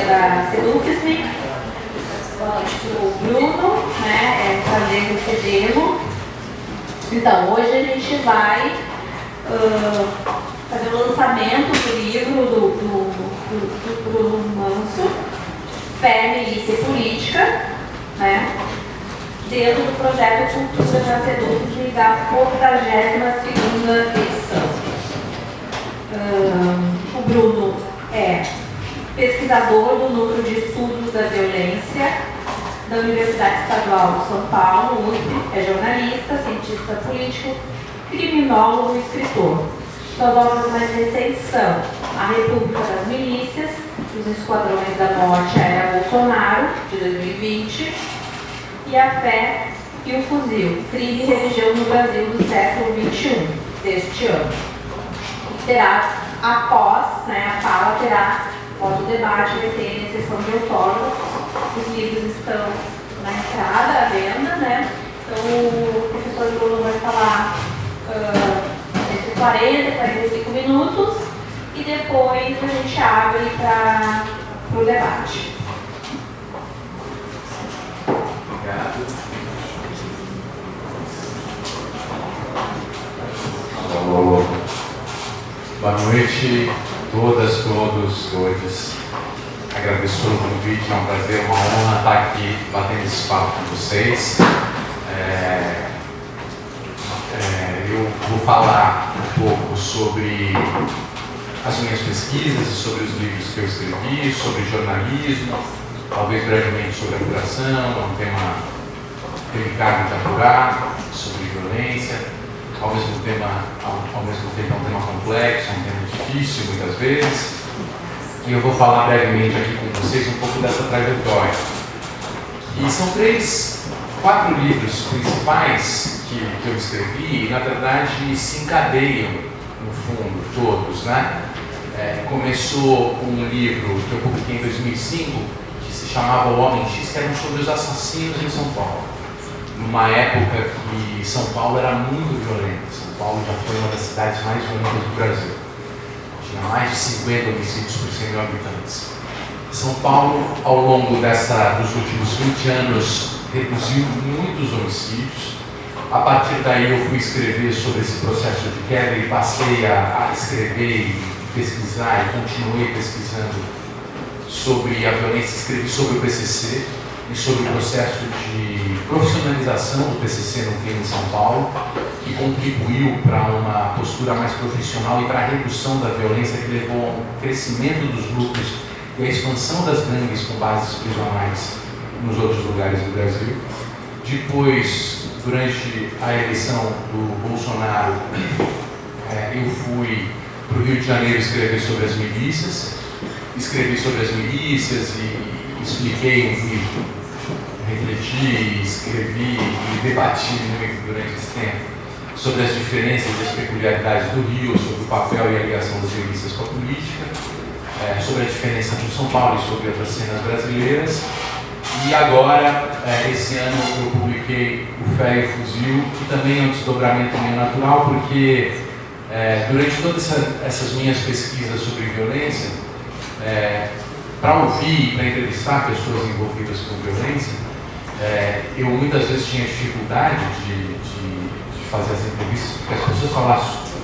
da Seduc-me, para o Bruno, né, é um prazer recebê-lo. Então, hoje a gente vai fazer o lançamento do livro do Bruno Manso, Fé, Milícia e Política, né, dentro do projeto Cultura da Seduc-me da 82ª edição. O Bruno é pesquisador do Núcleo de Estudos da Violência da Universidade Estadual de São Paulo, USP, é jornalista, cientista político, criminólogo e escritor. Suas obras mais recentes são A República das Milícias, Os Esquadrões da Morte Era Bolsonaro, de 2020, e A Fé e o Fuzil, Crime e Religião no Brasil do século XXI, deste ano. Terá, após, né, a fala terá, após o debate, vai ter a sessão de autógrafos. Os livros estão na entrada, à venda, né? Então o professor Bruno vai falar entre 40 e 45 minutos e depois a gente abre para o debate. Obrigado. Alô. Boa noite, todas, todos, todas. Agradeço pelo convite, é um prazer, uma honra estar aqui batendo esse papo com vocês. Eu vou falar um pouco sobre as minhas pesquisas e sobre os livros que eu escrevi, sobre jornalismo, talvez brevemente sobre apuração, é um tema delicado de apurar, sobre violência, ao mesmo tempo é um tema complexo, é um tema difícil muitas vezes. E eu vou falar brevemente aqui com vocês um pouco dessa trajetória. E são 4 livros principais que eu escrevi e, na verdade, se encadeiam, no fundo, todos, né? Começou com um livro que eu publiquei em 2005, que se chamava O Homem X, que era sobre os assassinos em São Paulo. Numa época que São Paulo era muito violenta. São Paulo já foi uma das cidades mais violentas do Brasil. Tinha mais de 50 homicídios por 100 mil habitantes. São Paulo, ao longo dos últimos 20 anos, reduziu muitos homicídios. A partir daí eu fui escrever sobre esse processo de queda e passei a escrever e pesquisar e continuei pesquisando sobre a violência. Escrevi sobre o PCC e sobre o processo de profissionalização do PCC no crime em São Paulo, que contribuiu para uma postura mais profissional e para a redução da violência, que levou ao crescimento dos grupos e à expansão das gangues com bases prisionais nos outros lugares do Brasil. Depois, durante a eleição do Bolsonaro, eu fui para o Rio de Janeiro escrever sobre as milícias. Escrevi sobre as milícias e expliquei um livro. Refleti, escrevi e debati muito durante esse tempo sobre as diferenças e as peculiaridades do Rio, sobre o papel e a ligação das milícias com a política, sobre a diferença entre São Paulo e sobre outras cenas brasileiras. E agora, esse ano, eu publiquei o Fé e o Fuzil, que também é um desdobramento meio natural, porque durante todas essas minhas pesquisas sobre violência, para ouvir e para entrevistar pessoas envolvidas com violência, eu muitas vezes tinha dificuldade de fazer as entrevistas, porque as pessoas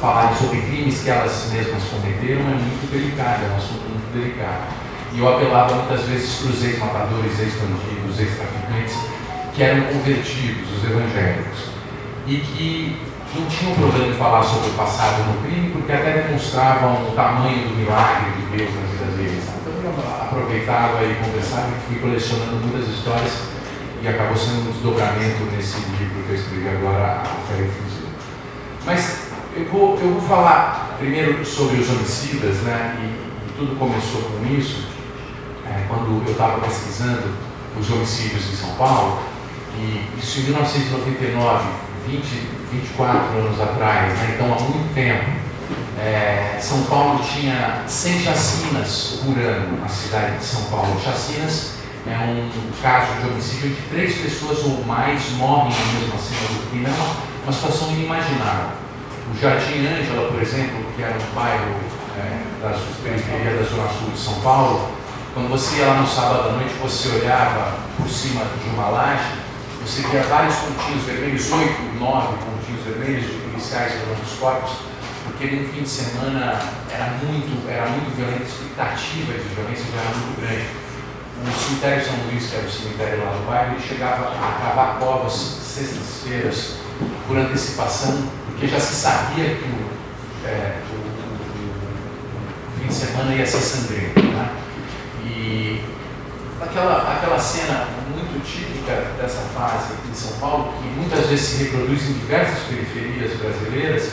falarem sobre crimes que elas mesmas cometeram é muito delicado, é um assunto muito delicado. E eu apelava muitas vezes para os ex-matadores, ex-bandidos, ex-traficantes, que eram convertidos, os evangélicos, e que não tinham problema de falar sobre o passado no crime, porque até demonstravam o tamanho do milagre de Deus na vida deles. Então eu aproveitava e conversava e fui colecionando muitas histórias, e acabou sendo um desdobramento nesse livro que eu escrevi agora, A Fé e o Fuzil. Mas eu vou falar primeiro sobre os homicidas, né? E tudo começou com isso, quando eu estava pesquisando os homicídios em São Paulo, e isso em 1999, 24 anos atrás, né? Então há muito tempo. São Paulo tinha 100 chacinas por ano, na cidade de São Paulo. Chacinas é um caso de homicídio em que 3 pessoas ou mais morrem na mesma cena do crime. É uma situação inimaginável. O Jardim Ângela, por exemplo, que era um bairro da periferia da Zona Sul de São Paulo, Quando você ia lá no sábado à noite, você olhava por cima de uma laje, você via vários pontinhos vermelhos, 8, 9 pontinhos vermelhos de policiais olhando os corpos, porque no fim de semana era muito violento, a expectativa de violência já era muito grande. O cemitério São Luís, que era o cemitério lá do bairro, ele chegava a cavar covas sextas-feiras por antecipação, porque já se sabia que o fim de semana ia ser sangrento, né? E aquela cena muito típica dessa fase aqui em São Paulo, que muitas vezes se reproduz em diversas periferias brasileiras,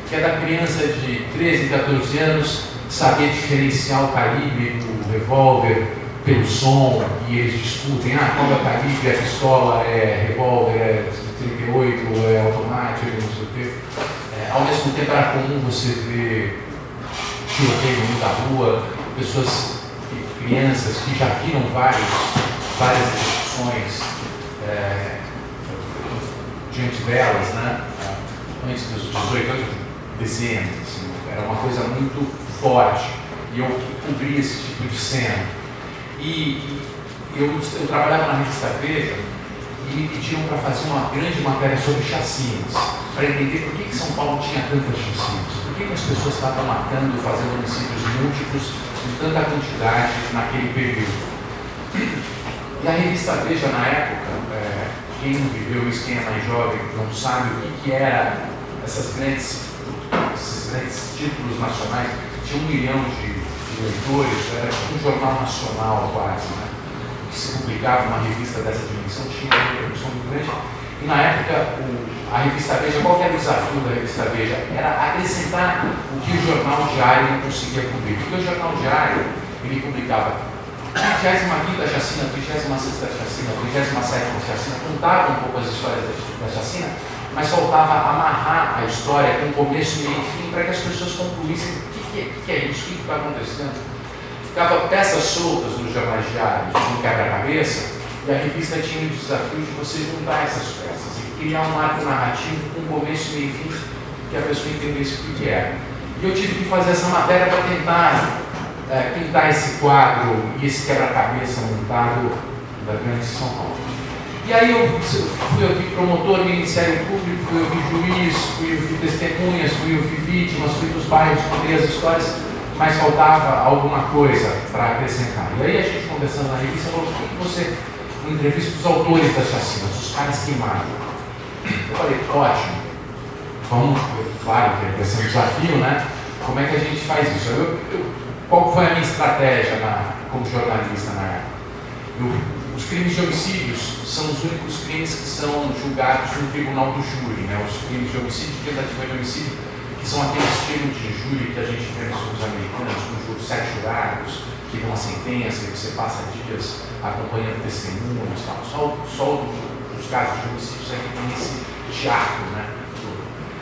que é da criança de 13, 14 anos saber diferenciar o calibre do revólver pelo som, e eles discutem, qual é o calibre, a pistola é revólver, é 38, é automático, não sei o quê. Ao mesmo tempo era comum você ver tiroteio no meio da rua, crianças que já viram várias execuções diante delas, né? Antes dos 18 anos, dezenas, assim, era uma coisa muito forte, e eu cobri esse tipo de cena. E eu trabalhava na revista Veja e me pediram para fazer uma grande matéria sobre chacinas, para entender por que São Paulo tinha tantas chacinas, por que as pessoas estavam matando, fazendo homicídios múltiplos em tanta quantidade naquele período. E a revista Veja, na época, quem não viveu isso, quem é mais jovem, não sabe o que era esses grandes títulos nacionais, tinha 1 milhão de leitores, era um jornal nacional quase, né? Que se publicava uma revista dessa dimensão, tinha uma repercussão muito grande. E na época, a revista Veja, qual era o desafio da revista Veja? Era acrescentar o que o jornal diário não conseguia cobrir. Porque o jornal diário, ele publicava 35ª chacina, 36ª chacina, 37ª chacina, contava um pouco as histórias da chacina, mas faltava amarrar a história com começo, meio e fim, para que as pessoas concluíssem o que é isso, o que está acontecendo. Ficava peças soltas nos jornais diários, no quebra-cabeça, e a revista tinha o desafio de você juntar essas peças e criar um arco narrativo com começo, meio e fim, que a pessoa entendesse o que era. E eu tive que fazer essa matéria para tentar pintar esse quadro e esse quebra-cabeça montado da grande São Paulo. E aí eu fui ouvir promotor, Ministério Público, fui ouvir juiz, fui ouvir testemunhas, fui ouvir vítimas, fui para os bairros, contei as histórias, mas faltava alguma coisa para acrescentar. E aí a gente conversando na revista, falou, por que você não entrevista os autores das chacinas, os caras que matam? Eu falei, ótimo, vamos, claro, vai ser um desafio, né? Como é que a gente faz isso? Qual foi a minha estratégia como jornalista na época? Os crimes de homicídios são os únicos crimes que são julgados no tribunal do júri, né? Os crimes de homicídio e tentativa de homicídio, que são aqueles tipos de júri que a gente vê nos filmes americanos, com júri 7 jurados, que dão uma sentença e você passa dias acompanhando testemunhos, tal. Só os casos de homicídios é que tem esse teatro, né?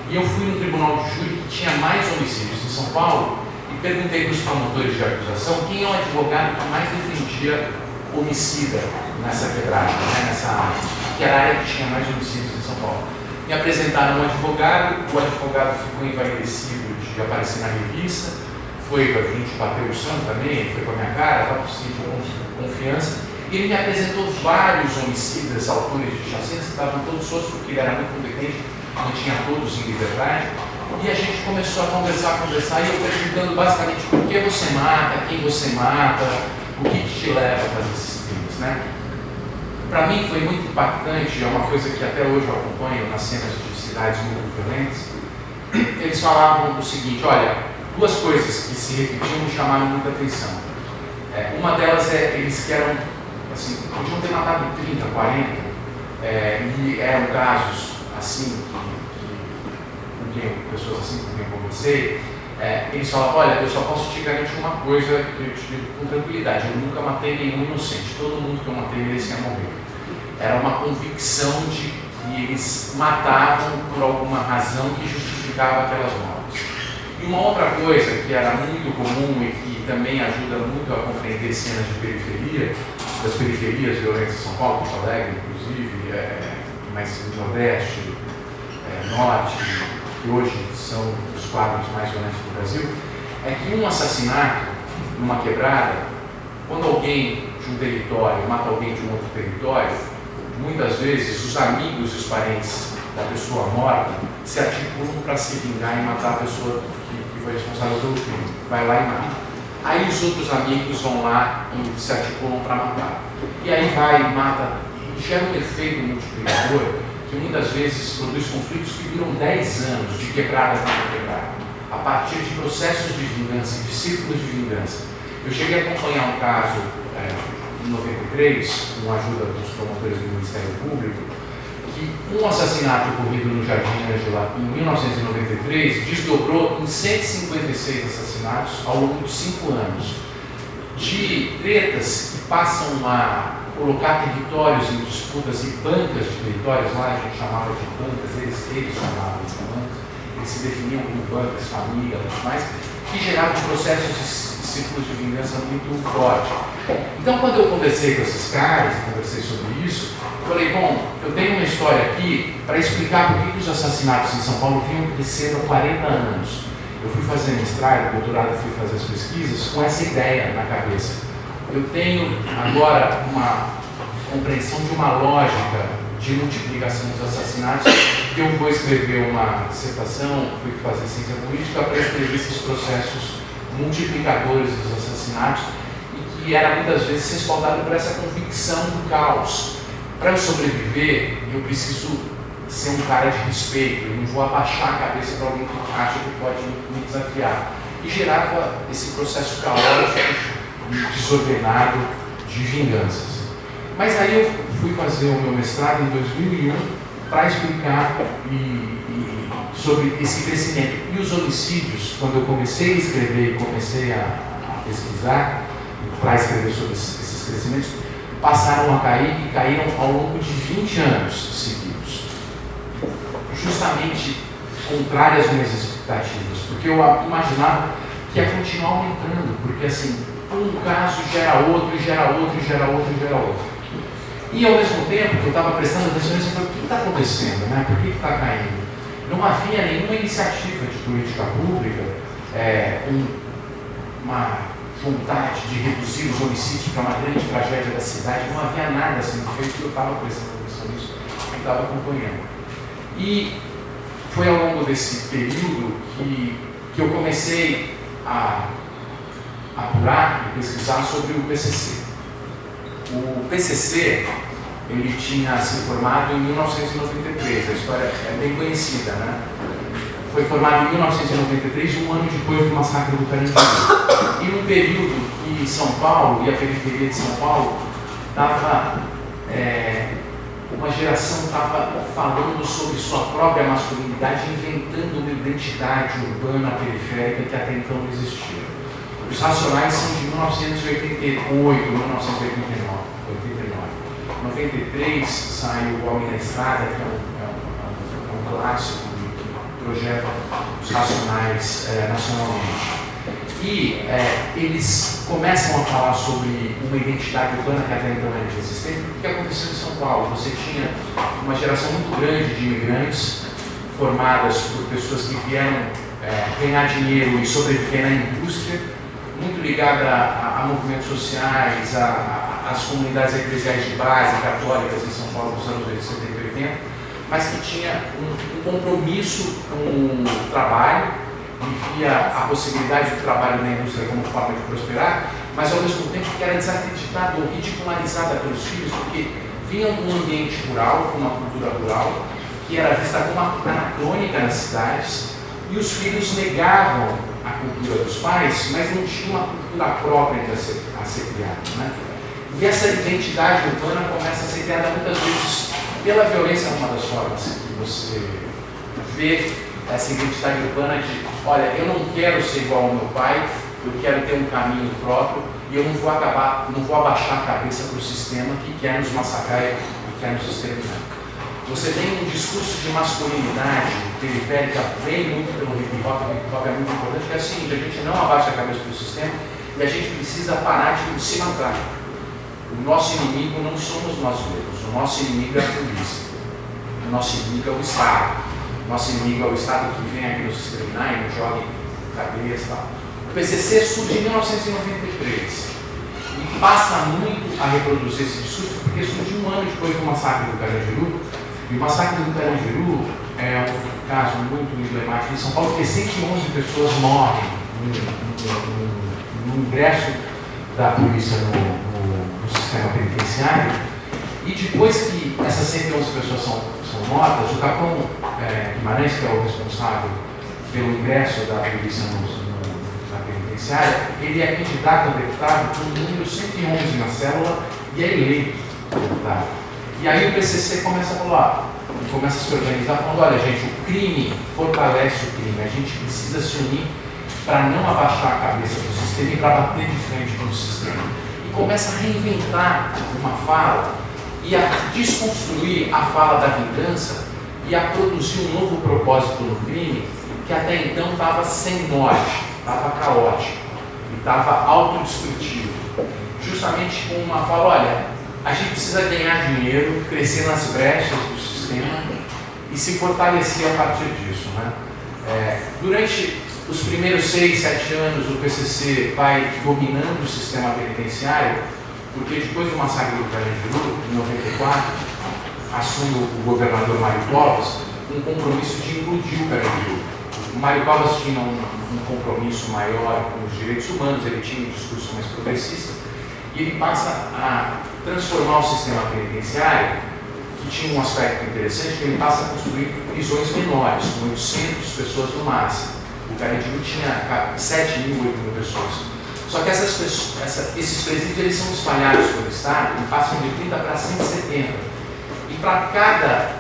E eu fui no tribunal de júri que tinha mais homicídios em São Paulo e perguntei para os promotores de acusação quem é o advogado que mais defendia homicida nessa quebrada, né, nessa área, que era a área que tinha mais homicídios em São Paulo. Me apresentaram um advogado, o advogado ficou envaidecido de aparecer na revista, foi para a gente bater o santo também, foi com a minha cara, estava sentindo confiança, e ele me apresentou vários homicidas, autores de chacinas, que estavam todos soltos, porque ele era muito competente, não tinha todos em liberdade, e a gente começou a conversar, e eu perguntando basicamente por que você mata, quem você mata, o que te leva a fazer esses crimes, né? Para mim foi muito impactante, é uma coisa que até hoje eu acompanho nas cenas de cidades muito violentas. Eles falavam o seguinte, olha, 2 coisas que se repetiam me chamaram muita atenção. Uma delas eles que eram, assim, podiam ter matado 30, 40, e eram casos assim, pessoas assim com quem eu conversei, eles falam, olha, eu só posso te garantir uma coisa que eu te digo com tranquilidade, eu nunca matei nenhum inocente, todo mundo que eu matei merecia morrer. Era uma convicção de que eles matavam por alguma razão que justificava aquelas mortes. E uma outra coisa que era muito comum e que também ajuda muito a compreender cenas de periferia, das periferias violentas de São Paulo, Porto Alegre, inclusive, mas no Nordeste, Norte, que hoje são os quadros mais violentos do Brasil, é que um assassinato numa quebrada quando alguém de um território mata alguém de um outro território, muitas vezes os amigos e os parentes da pessoa morta se articulam para se vingar e matar a pessoa que foi responsável pelo crime. Vai lá e mata. Aí os outros amigos vão lá e se articulam para matar. E aí vai e mata, e gera um efeito multiplicador que muitas vezes produz conflitos que duram 10 anos de quebradas na quebrada, a partir de processos de vingança, de círculos de vingança. Eu cheguei a acompanhar um caso em 93, com a ajuda dos promotores do Ministério Público, que um assassinato ocorrido no Jardim Ângela em 1993 desdobrou em 156 assassinatos ao longo de 5 anos, de tretas que passam a colocar territórios em disputas e bancas de territórios, lá a gente chamava de bancas, eles chamavam de bancas, eles se definiam como bancas, família e tudo mais, que geravam processos de círculos de vingança muito forte. Então, quando eu conversei com esses caras, conversei sobre isso, eu falei, bom, eu tenho uma história aqui para explicar por que os assassinatos em São Paulo vinham crescendo há 40 anos. Eu fui fazer mestrado, doutorado, fui fazer as pesquisas com essa ideia na cabeça. Eu tenho agora uma compreensão de uma lógica de multiplicação dos assassinatos, que eu vou escrever uma dissertação, fui fazer ciência política para escrever esses processos multiplicadores dos assassinatos, e que era muitas vezes respaldado por essa convicção do caos. Para eu sobreviver, eu preciso ser um cara de respeito, eu não vou abaixar a cabeça para alguém que acha que pode me desafiar. E gerava esse processo caótico, desordenado de vinganças. Mas aí eu fui fazer o meu mestrado em 2001 para explicar sobre esse crescimento. E os homicídios, quando eu comecei a escrever e comecei a pesquisar para escrever sobre esses crescimentos, passaram a cair e caíram ao longo de 20 anos seguidos. Justamente contrário às minhas expectativas, porque eu imaginava que ia continuar aumentando, porque assim, um caso gera outro, e gera outro, e gera outro, e gera outro. E ao mesmo tempo que eu estava prestando atenção nisso, eu falei, o que está acontecendo, né? Por que está caindo? Não havia nenhuma iniciativa de política pública, uma vontade de reduzir os homicídios para uma grande tragédia da cidade, não havia nada sendo feito, eu estava prestando atenção nisso, eu estava acompanhando. E foi ao longo desse período que eu comecei a apurar e pesquisar sobre o PCC. O PCC, ele tinha se formado em 1993, a história é bem conhecida, né? Foi formado em 1993, um ano depois do massacre do Carandiru. E num período que São Paulo e a periferia de São Paulo estava, uma geração estava falando sobre sua própria masculinidade, inventando uma identidade urbana periférica que até então não existia. Os Racionais são de 1988, 1989. 93 sai o Homem na Estrada, que é um clássico que projeta os Racionais nacionalmente. E eles começam a falar sobre uma identidade urbana que até então era inexistente. O que aconteceu em São Paulo? Você tinha uma geração muito grande de imigrantes, formadas por pessoas que vieram ganhar dinheiro e sobreviver na indústria, muito ligada a movimentos sociais, às comunidades eclesiais de base, católicas em São Paulo dos anos 70 e 80, mas que tinha um compromisso com o trabalho, e via a possibilidade do trabalho na indústria como forma de prosperar, mas ao mesmo tempo que era desacreditada ou ridicularizada pelos filhos, porque vinham de um ambiente rural, com uma cultura rural, que era vista como anacrônica nas cidades, e os filhos negavam a cultura dos pais, mas não tinham uma cultura própria a ser criada, né? E essa identidade urbana começa a ser criada muitas vezes pela violência, uma das formas que você vê essa identidade urbana de, olha, eu não quero ser igual ao meu pai, eu quero ter um caminho próprio e eu não vou abaixar a cabeça para o sistema que quer nos massacrar e quer nos exterminar. Você tem um discurso de masculinidade periférica, vem muito pelo hip hop é muito importante, que é assim, a gente não abaixa a cabeça para o sistema e a gente precisa parar de se matar. O nosso inimigo não somos nós mesmos, o nosso inimigo é a polícia, o nosso inimigo é o Estado, o nosso inimigo é o Estado que vem aqui nos exterminar e nos joga em cadeias e tal. O PCC surge em 1993 e passa muito a reproduzir esse discurso, porque surgiu um ano depois do massacre do Carandiru, e o massacre do Carandiru é um caso muito emblemático em São Paulo, porque 111 pessoas morrem no ingresso da polícia no sistema penitenciário, e depois que essas 111 pessoas são mortas, o capitão Guimarães, que é o responsável pelo ingresso da polícia na penitenciária, ele é candidato a deputado com o número 111 na célula e é eleito deputado. E aí o PCC começa a falar, começa a se organizar, falando, olha gente, o crime fortalece o crime, a gente precisa se unir para não abaixar a cabeça do sistema e para bater de frente com o sistema. E começa a reinventar uma fala e a desconstruir a fala da vingança e a produzir um novo propósito no crime que até então estava sem norte, estava caótico e estava autodestrutivo. Justamente com uma fala, olha, a gente precisa ganhar dinheiro, crescer nas brechas do sistema e se fortalecer a partir disso, né? Durante os primeiros 6, 7 anos, o PCC vai dominando o sistema penitenciário, porque depois do massacre do Carandiru, em 94, assume o governador Mário Covas um compromisso de implodir o Carandiru. O Mário Covas tinha um compromisso maior com os direitos humanos, ele tinha um discurso mais progressista, e ele passa a transformar o sistema penitenciário, que tinha um aspecto interessante, que ele passa a construir prisões menores, com 800 pessoas no máximo. O Carandiru tinha 7 mil, 8 mil pessoas. Só que esses presídios eles são espalhados pelo Estado e passam de 30 para 170. E para cada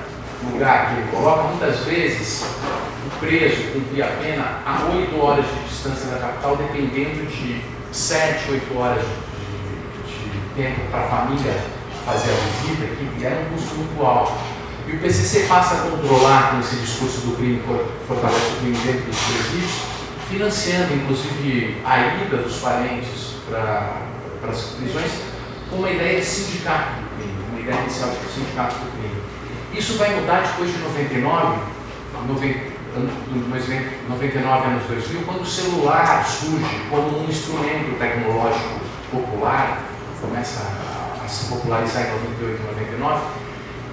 lugar que ele coloca, muitas vezes o preso cumpria a pena a 8 horas de distância da capital, dependendo de 7, 8 horas de tempo para a família fazer a visita, que era um custo muito alto. E o PCC passa a controlar, com esse discurso do crime, fortalece o crime dentro dos presídios, financiando, inclusive, a ida dos parentes para as prisões, com uma ideia de sindicato do crime, uma ideia inicial de sindicato do crime. Isso vai mudar depois de 99 anos 2000, quando o celular surge como um instrumento tecnológico popular, começa a se popularizar em 98 e 99,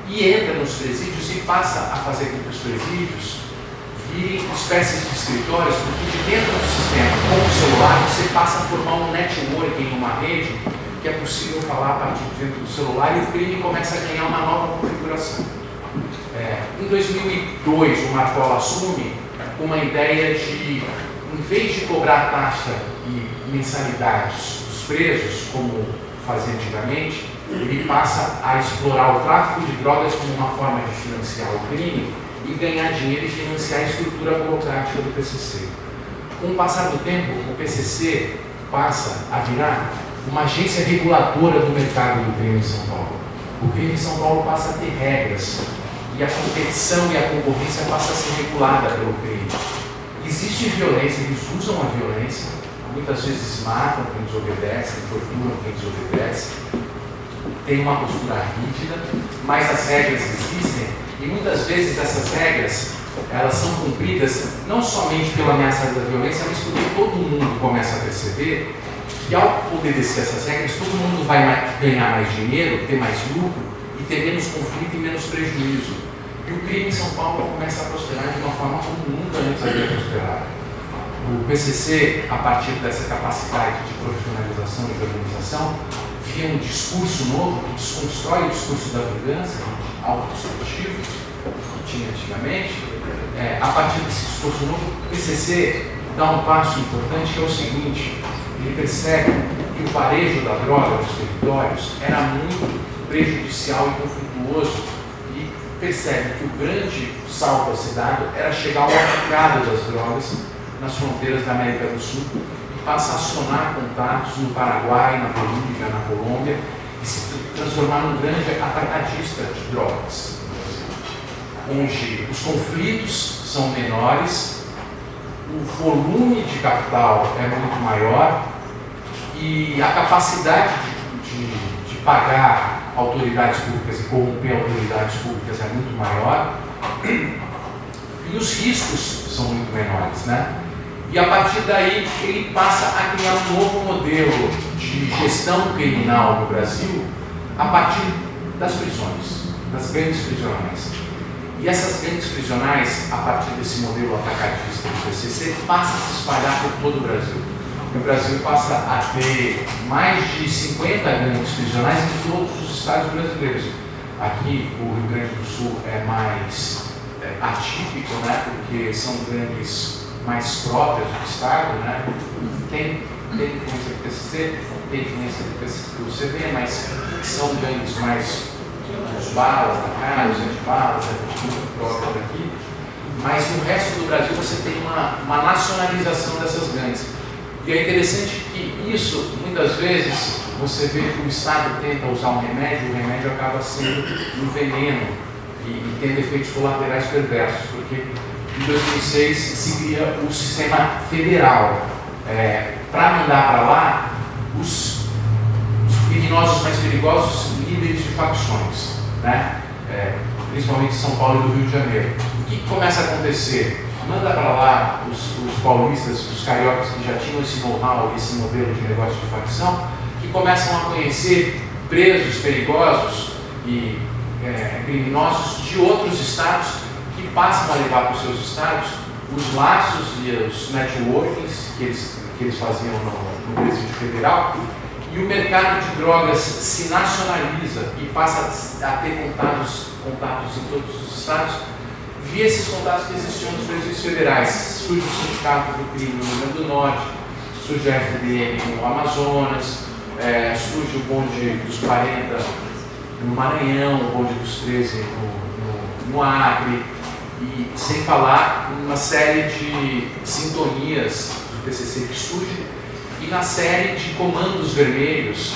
e entra nos presídios e passa a fazer com que os presídios virem espécies de escritórios, porque de dentro do sistema, com o celular, você passa a formar um networking, uma rede, que é possível falar a partir de dentro do celular, e o crime começa a ganhar uma nova configuração. Em 2002, o Marcola assume uma ideia de, em vez de cobrar taxa e mensalidades dos presos, como fazia antigamente, ele passa a explorar o tráfico de drogas como uma forma de financiar o crime e ganhar dinheiro e financiar a estrutura burocrática do PCC. Com o passar do tempo, o PCC passa a virar uma agência reguladora do mercado do crime em São Paulo. O crime em São Paulo passa a ter regras e a competição e a concorrência passa a ser regulada pelo crime. Existe violência, eles usam a violência, muitas vezes matam quem desobedece, torturam quem desobedece, tem uma postura rígida, mas as regras existem e muitas vezes essas regras elas são cumpridas não somente pela ameaça da violência, mas porque todo mundo começa a perceber que ao obedecer essas regras, todo mundo vai ganhar mais dinheiro, ter mais lucro e ter menos conflito e menos prejuízo. E o crime em São Paulo começa a prosperar de uma forma como nunca antes havia prosperado. O PCC, a partir dessa capacidade de profissionalização e de organização, via um discurso novo que desconstrói o discurso da vingança, autodestrutivo, que tinha antigamente. A partir desse discurso novo, o PCC dá um passo importante, que é o seguinte: ele percebe que o varejo da droga nos territórios era muito prejudicial e conflituoso e percebe que o grande salto a ser dado era chegar ao mercado das drogas nas fronteiras da América do Sul e passa a acionar contatos no Paraguai, na Bolívia, na Colômbia e se transformar num grande atacadista de drogas, onde os conflitos são menores, o volume de capital é muito maior e a capacidade de pagar autoridades públicas e corromper autoridades públicas é muito maior e os riscos são muito menores, né? E a partir daí ele passa a criar um novo modelo de gestão criminal no Brasil a partir das prisões, das grandes prisionais. E essas grandes prisionais, a partir desse modelo atacadista do PCC, passa a se espalhar por todo o Brasil. O Brasil passa a ter mais de 50 grandes prisionais em todos os estados brasileiros. Aqui o Rio Grande do Sul é mais atípico, né, porque são gangues mais próprias do estado, né? Tem influência do PCC, tem influência do CV, mas são gangues mais os balas da cara, os antibalas, muito próprias daqui. Mas no resto do Brasil você tem uma nacionalização dessas gangues. E é interessante que isso, muitas vezes, você vê que o Estado tenta usar um remédio, o remédio acaba sendo um veneno e tendo efeitos colaterais perversos, porque em 2006 se cria o sistema federal para mandar para lá os criminosos mais perigosos, líderes de facções, né? Principalmente São Paulo e do Rio de Janeiro. O que começa a acontecer? Manda para lá os paulistas, os cariocas que já tinham esse know-how, esse modelo de negócio de facção, que começam a conhecer presos perigosos e criminosos de outros estados, que passam a levar para os seus estados os laços e os networkings que eles faziam no presídio federal, e o mercado de drogas se nacionaliza e passa a ter contatos em todos os estados. Via esses contatos que existiam nos presídios federais, surge o Sindicato do Crime no Rio Grande do Norte, surge a FDM no Amazonas, surge o bonde dos 40 no Maranhão, o bonde dos 13 no Acre, e sem falar uma série de sintonias do PCC que surge, e na série de comandos vermelhos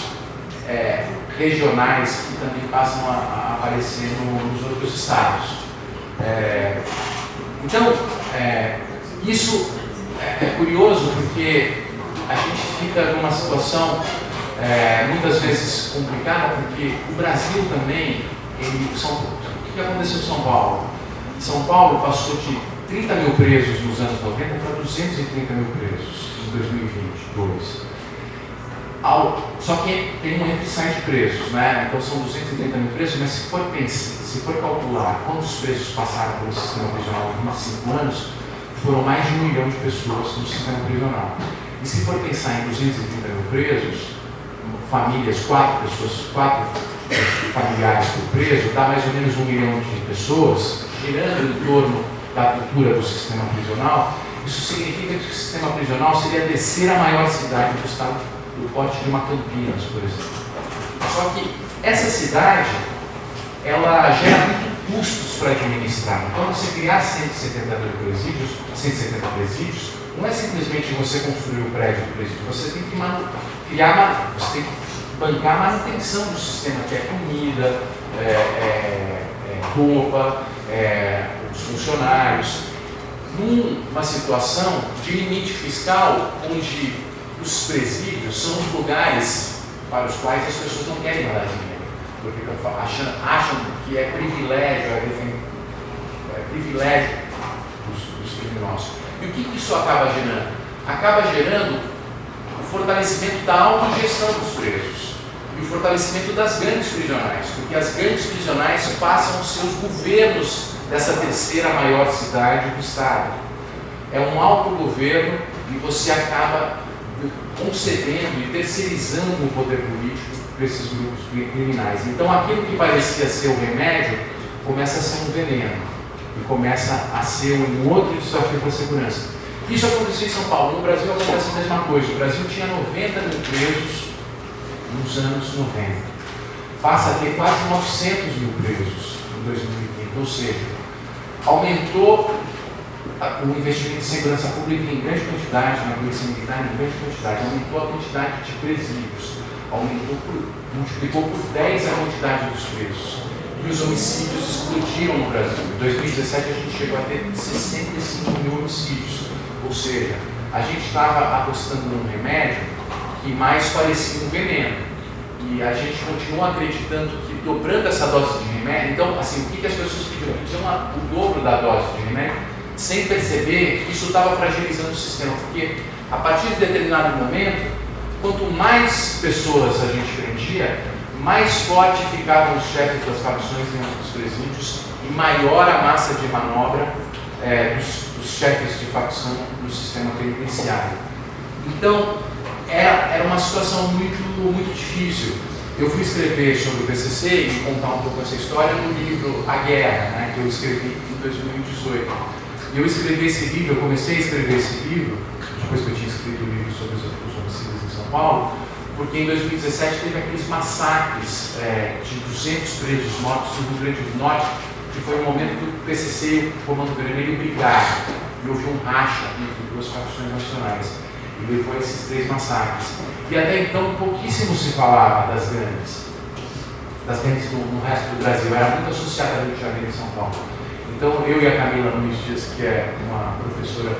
regionais que também passam a aparecer nos outros estados. Então, isso é curioso porque a gente fica numa situação muitas vezes complicada, porque o Brasil também, o que aconteceu em São Paulo? São Paulo passou de 30 mil presos nos anos 90 para 230 mil presos em 2022. Só que tem um entra e sai de presos, né? Então são 230 mil presos, mas se for calcular quantos presos passaram pelo sistema prisional em 25 anos, foram mais de 1 milhão de pessoas no sistema prisional. E se for pensar em 230 mil presos, famílias, 4 familiares por preso, dá mais ou menos 1 milhão de pessoas girando em torno da cultura do sistema prisional. Isso significa que o sistema prisional seria a terceira maior cidade do estado, do porte de uma Campinas, por exemplo. Só que essa cidade, ela gera muito custos para administrar. Então, você criar 170 presídios, não é simplesmente você construir o prédio do presídio, você tem que você tem que bancar a manutenção do sistema, que é comida, roupa, os funcionários, numa situação de limite fiscal, onde os presídios são os lugares para os quais as pessoas não querem mandar dinheiro, porque acham que é privilégio, privilégio dos criminosos. E o que isso acaba gerando? Acaba gerando o fortalecimento da autogestão dos presos e o fortalecimento das grandes prisionais, porque as grandes prisionais passam os seus governos dessa terceira maior cidade do estado. É um autogoverno e você acaba concedendo e terceirizando o poder político para esses grupos criminais. Então aquilo que parecia ser o remédio começa a ser um veneno e começa a ser um outro desafio para a segurança. Isso aconteceu em São Paulo. No Brasil acontece a mesma coisa. O Brasil tinha 90 mil presos nos anos 90. Passa a ter quase 900 mil presos em 2020. Ou seja, aumentou o investimento em segurança pública em grande quantidade, na polícia militar em grande quantidade, aumentou a quantidade de presídios, multiplicou por 10 a quantidade dos presos. E os homicídios explodiram no Brasil. Em 2017 a gente chegou a ter 65 mil homicídios. Ou seja, a gente estava apostando num remédio que mais parecia um veneno. E a gente continua acreditando que dobrando essa dose de remédio, então, assim, o que as pessoas pediam? Pediam o dobro da dose de remédio, sem perceber que isso estava fragilizando o sistema, porque a partir de determinado momento, quanto mais pessoas a gente prendia, mais forte ficavam os chefes das facções dentro dos presídios e maior a massa de manobra dos chefes de facção no sistema penitenciário. Então, era uma situação muito difícil. Eu fui escrever sobre o PCC e contar um pouco essa história no livro A Guerra, né, que eu escrevi em 2018. E eu escrevi esse livro, eu comecei a escrever esse livro, depois que eu tinha escrito o livro sobre os homicídios em São Paulo, porque em 2017 teve aqueles massacres de 200 presos mortos no Rio Grande do Norte, que foi o momento que o PCC e o Comando Vermelho brigaram, e houve um racha entre duas facções nacionais, e levou a esses 3 massacres. E até então pouquíssimo se falava das grandes no resto do Brasil, era muito associada ao Rio de Janeiro e São Paulo. Então eu e a Camila Nunes Dias, que é uma professora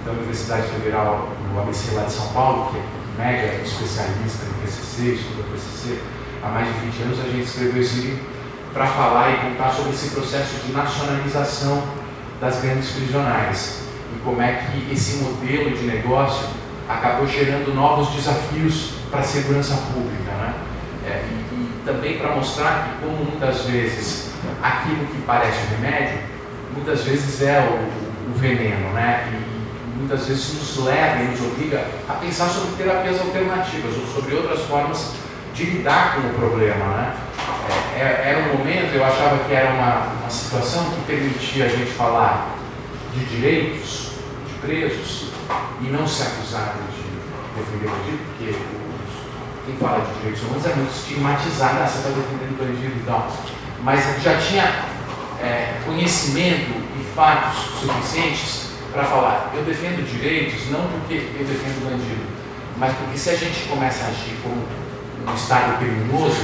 da Universidade Federal do ABC lá de São Paulo, que é mega especialista em PCC, estuda PCC há mais de 20 anos, a gente escreveu esse livro para falar e contar sobre esse processo de nacionalização das grandes prisionais e como é que esse modelo de negócio acabou gerando novos desafios para a segurança pública, né? E também para mostrar que, como muitas vezes aquilo que parece um remédio, muitas vezes é o veneno, né? E muitas vezes nos leva e nos obriga a pensar sobre terapias alternativas ou sobre outras formas de lidar com o problema, né? Era um momento, eu achava que era uma situação que permitia a gente falar de direitos de presos e não se acusar de defender o bandido, porque quem fala de direitos humanos é muito estigmatizado, você está defendendo o bandido e tal. Mas já tinha conhecimento e fatos suficientes para falar, eu defendo direitos não porque eu defendo o bandido, mas porque se a gente começa a agir como um Estado criminoso,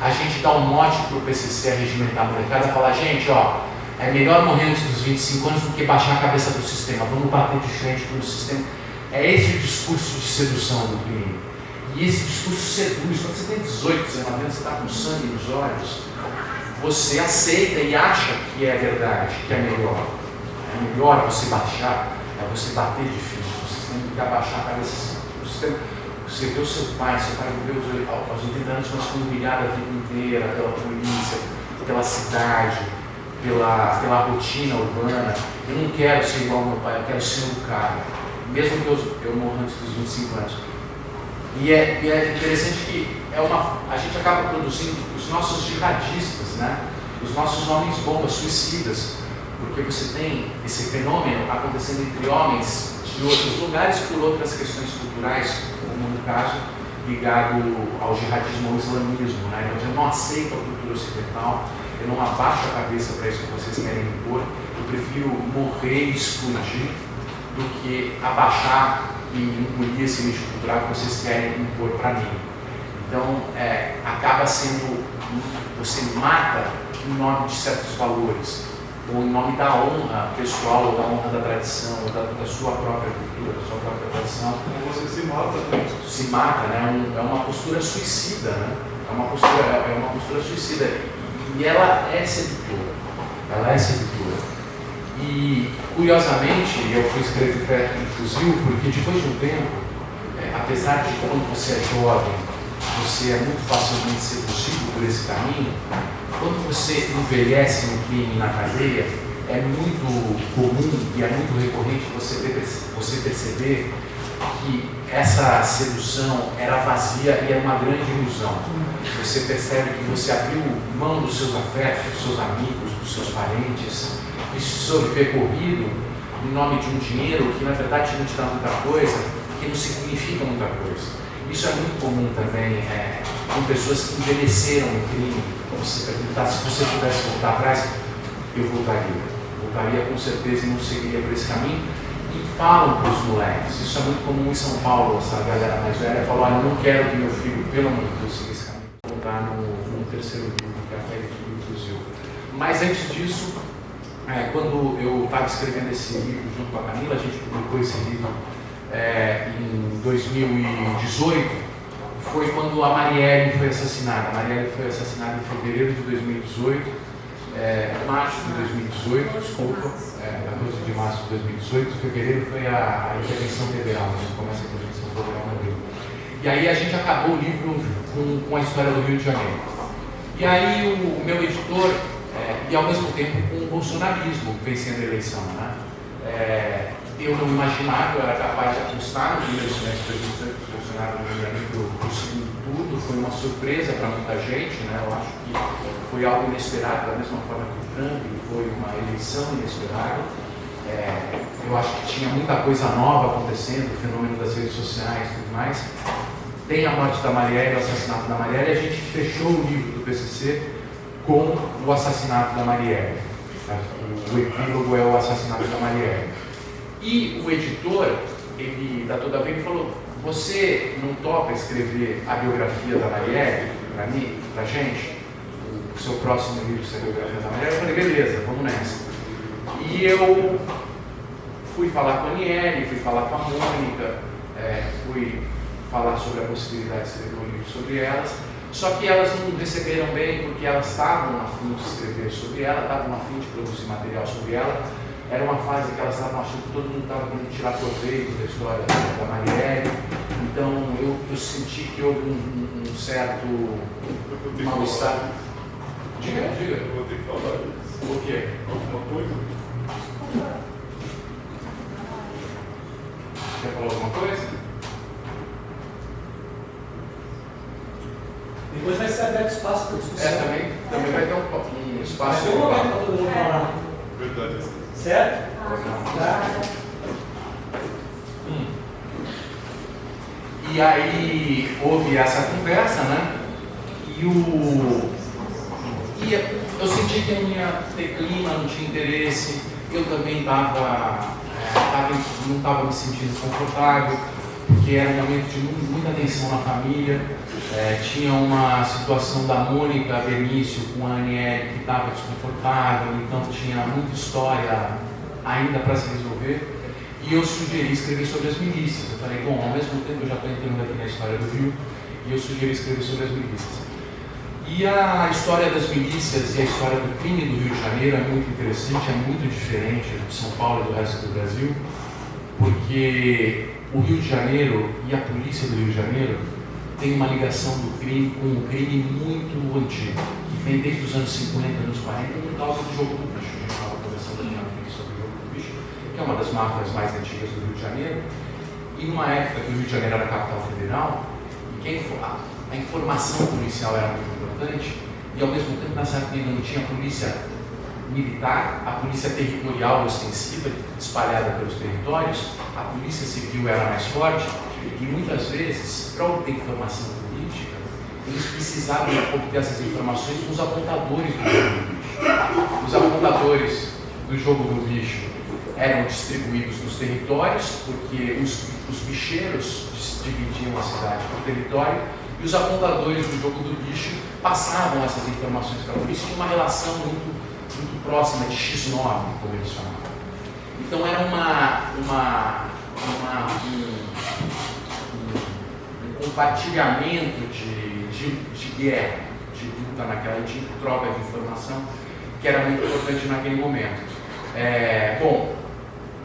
a gente dá um mote para o PCC arregimentar a molecada e falar, gente, ó, é melhor morrer antes dos 25 anos do que baixar a cabeça do sistema, vamos bater de frente com o sistema. É esse o discurso de sedução do crime. E esse discurso seduz. Quando você tem 18, 19 anos, você está com sangue nos olhos, você aceita e acha que é verdade, que é melhor. É melhor você baixar, é você bater de frente no sistema do que abaixar a cabeça do sistema. Você vê o seu pai viveu aos 80 anos, mas foi humilhado a vida inteira pela polícia, pela cidade, pela rotina urbana. Eu não quero ser igual ao meu pai, eu quero ser educado, mesmo que eu morra antes dos 25 anos. E é interessante que a gente acaba produzindo os nossos jihadistas, né? Os nossos homens-bombas, suicidas, porque você tem esse fenômeno acontecendo entre homens de outros lugares por outras questões culturais, como no caso ligado ao jihadismo ou islamismo, né? Eu não aceito a cultura ocidental, eu não abaixo a cabeça para isso que vocês querem impor, eu prefiro morrer e explodir do que abaixar e engolir esse lixo cultural que vocês querem impor para mim. Então, acaba sendo, você mata em nome de certos valores, ou em nome da honra pessoal, ou da honra da tradição, ou da sua própria cultura, da sua própria tradição. Você se mata também. Se mata, né? É uma postura suicida, né? É uma postura suicida. E ela é sedutora. Ela é sedutora. E, curiosamente, eu fui escrever Perto do Fuzil, porque depois de um tempo, apesar de quando você é jovem, você é muito facilmente seduzido por esse caminho, quando você envelhece no crime na cadeia, é muito comum e é muito recorrente você perceber que essa sedução era vazia e era uma grande ilusão. Você percebe que você abriu mão dos seus afetos, dos seus amigos, dos seus parentes, isso foi percorrido em nome de um dinheiro que na verdade não te dá muita coisa, que não significa muita coisa. Isso é muito comum também com pessoas que envelheceram no crime. Você perguntar se você pudesse voltar atrás, eu voltaria com certeza e não seguiria por esse caminho. E falam para os moleques, isso é muito comum em São Paulo, essa galera mais velha fala, olha, eu não quero que meu filho, pelo amor de Deus, siga esse caminho. Vou voltar no terceiro livro, que é a Fé do Fuzil. Mas antes disso, quando eu estava escrevendo esse livro junto com a Camila, a gente publicou esse livro em 2018, foi quando a Marielle foi assassinada. A Marielle foi assassinada em fevereiro de 2018 março de 2018, desculpa, 14 de março de 2018, fevereiro foi a intervenção federal, a gente começa a intervenção federal no Rio. E aí a gente acabou o livro com a história do Rio de Janeiro. E aí o meu editor, e ao mesmo tempo com o bolsonarismo vencendo a eleição, né? Eu não imaginava, eu era capaz de apostar no primeiro semestre de 2018 que o Bolsonaro não ia nem para o segundo turno, foi uma surpresa para muita gente, né? Eu acho que foi algo inesperado, da mesma forma que o Trump, foi uma eleição inesperada. Eu acho que tinha muita coisa nova acontecendo, o fenômeno das redes sociais e tudo mais. Tem a morte da Marielle, o assassinato da Marielle, e a gente fechou o livro do PCC com o assassinato da Marielle. O epílogo é o assassinato da Marielle. E o editor, ele, da Toda Vez, falou: você não topa escrever a biografia da Marielle para mim, para a gente? O seu próximo livro ser a biografia da Marielle? Eu falei: beleza, vamos nessa. E eu fui falar com a Aniele, fui falar com a Mônica, fui falar sobre a possibilidade de escrever um livro sobre elas, só que elas não receberam bem porque elas estavam a fim de escrever sobre ela, estavam a fim de produzir material sobre ela. Era uma fase que elas estavam achando que todo mundo estava querendo tirar proveito da história da Marielle. Então eu senti que houve um certo mal-estar. Diga. Eu vou ter que falar isso. O quê? Alguma coisa? Quer falar alguma coisa? Depois vai ser aberto espaço para discussão. Também vai ter um espaço. Vai ter um momento para todo mundo falar. Verdade. Certo? Tá. E aí houve essa conversa, né? E eu senti que não ia ter clima, não tinha interesse. Eu também não estava me sentindo confortável, porque era um momento de muita tensão na família. Tinha uma situação da Mônica Benício com a Aniele que estava desconfortável, então tinha muita história ainda para se resolver. E eu sugeri escrever sobre as milícias. Eu falei: bom, ao mesmo tempo eu já estou entrando aqui na história do Rio, e eu sugeri escrever sobre as milícias. E a história das milícias e a história do crime do Rio de Janeiro é muito interessante, é muito diferente de São Paulo e do resto do Brasil, porque o Rio de Janeiro e a polícia do Rio de Janeiro tem uma ligação do crime com um crime muito antigo, que vem desde os anos 50, anos 40, por causa do jogo do bicho. A gente estava conversando aqui sobre o jogo do bicho, que é uma das máfias mais antigas do Rio de Janeiro. E numa época que o Rio de Janeiro era a capital federal, e a informação policial era muito importante, e ao mesmo tempo nessa época ainda não tinha polícia militar, a polícia territorial ostensiva espalhada pelos territórios, a polícia civil era mais forte, e muitas vezes, para obter informação política, eles precisavam obter essas informações com os apontadores do jogo do bicho. Os apontadores do jogo do bicho eram distribuídos nos territórios, porque os bicheiros dividiam a cidade por território, e os apontadores do jogo do bicho passavam essas informações para a polícia. Tinha uma relação muito próxima de X9, como eles chamavam. Então era um compartilhamento de guerra, de luta naquela, de troca de informação, que era muito importante naquele momento. Bom,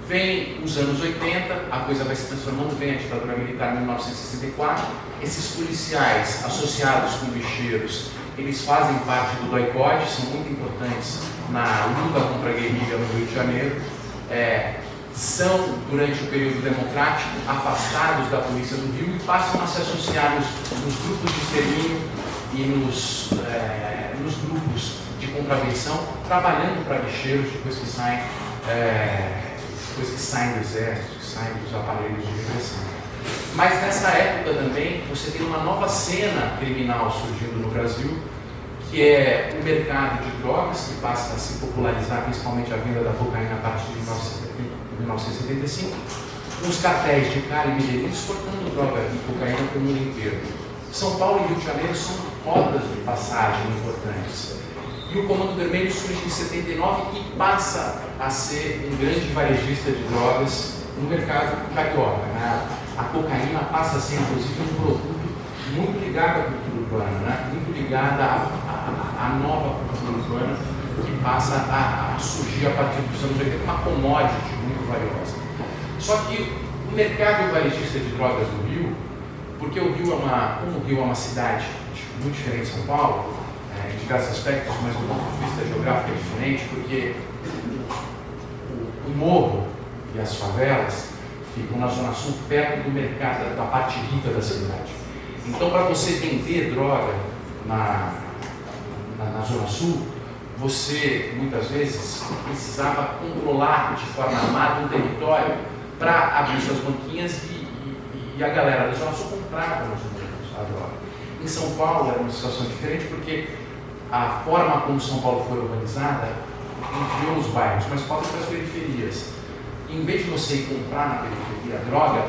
vem os anos 80, a coisa vai se transformando, vem a ditadura militar em 1964, esses policiais associados com bicheiros, eles fazem parte do DOI-CODE, são muito importantes na luta contra a guerrilha no Rio de Janeiro, são, durante o período democrático, afastados da polícia do Rio e passam a se associar nos grupos de extermínio e nos grupos de contravenção, trabalhando para bicheiros depois que saem do exército, que saem dos aparelhos de repressão. Mas nessa época também você tem uma nova cena criminal surgindo no Brasil, que é o mercado de drogas, que passa a se popularizar, principalmente a venda da cocaína a partir de 1975, os cartéis de Cali e Medellín exportando droga e cocaína para o mundo inteiro. São Paulo e Rio de Janeiro são rodas de passagem importantes. E o Comando Vermelho surge em 79 e passa a ser um grande varejista de drogas no mercado carioca, né? A cocaína passa a ser, inclusive, um produto muito ligado à cultura urbana, né? Muito ligado à nova cultura urbana que passa a surgir a partir dos anos 80, uma commodity muito valiosa. Só que o mercado varejista de drogas do Rio, porque o Rio é uma cidade muito diferente de São Paulo, em diversos aspectos, mas do ponto de vista geográfico é diferente, porque o morro e as favelas ficam na Zona Sul, perto do mercado, da parte rica da cidade. Então, para você vender droga na Zona Sul, você, muitas vezes, precisava controlar de forma armada um território para abrir suas banquinhas e a galera da Zona Sul comprava nos morros a droga. Em São Paulo era uma situação diferente, porque a forma como São Paulo foi urbanizada ampliou os bairros, mas pode para as periferias. Em vez de você ir comprar na periferia a droga,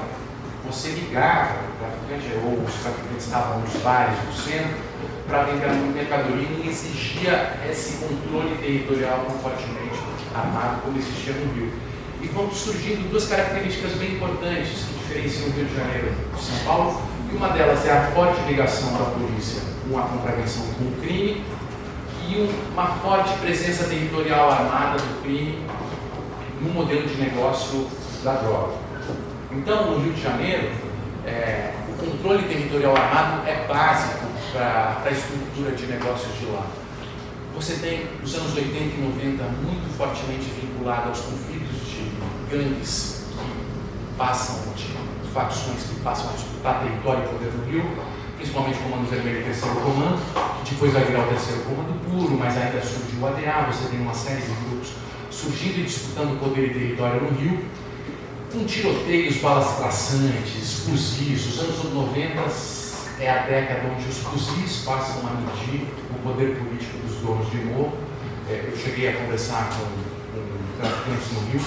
você ligava para o traficante, ou os traficantes estavam nos bares do centro, para vender uma mercadoria e exigia esse controle territorial tão fortemente armado como existia no Rio. E vão surgindo duas características bem importantes que diferenciam o Rio de Janeiro de São Paulo, e uma delas é a forte ligação da polícia com a contravenção com o crime e uma forte presença territorial armada do crime no modelo de negócio da droga. Então, no Rio de Janeiro, o controle territorial armado é básico para a estrutura de negócios de lá. Você tem, nos anos 80 e 90, muito fortemente vinculado aos conflitos de gangues que passam, de facções que passam a disputar território e poder no Rio, principalmente o Comando Vermelho e o Terceiro Comando, que depois vai virar o Terceiro Comando Puro, mas ainda surgiu o ADA, você tem uma série de grupos surgindo e disputando poder e território no Rio, com tiroteios, balas traçantes, fuzis. Os anos 90 é a década onde os fuzis passam a medir o poder político dos donos de morro. Eu cheguei a conversar com traficantes no Rio,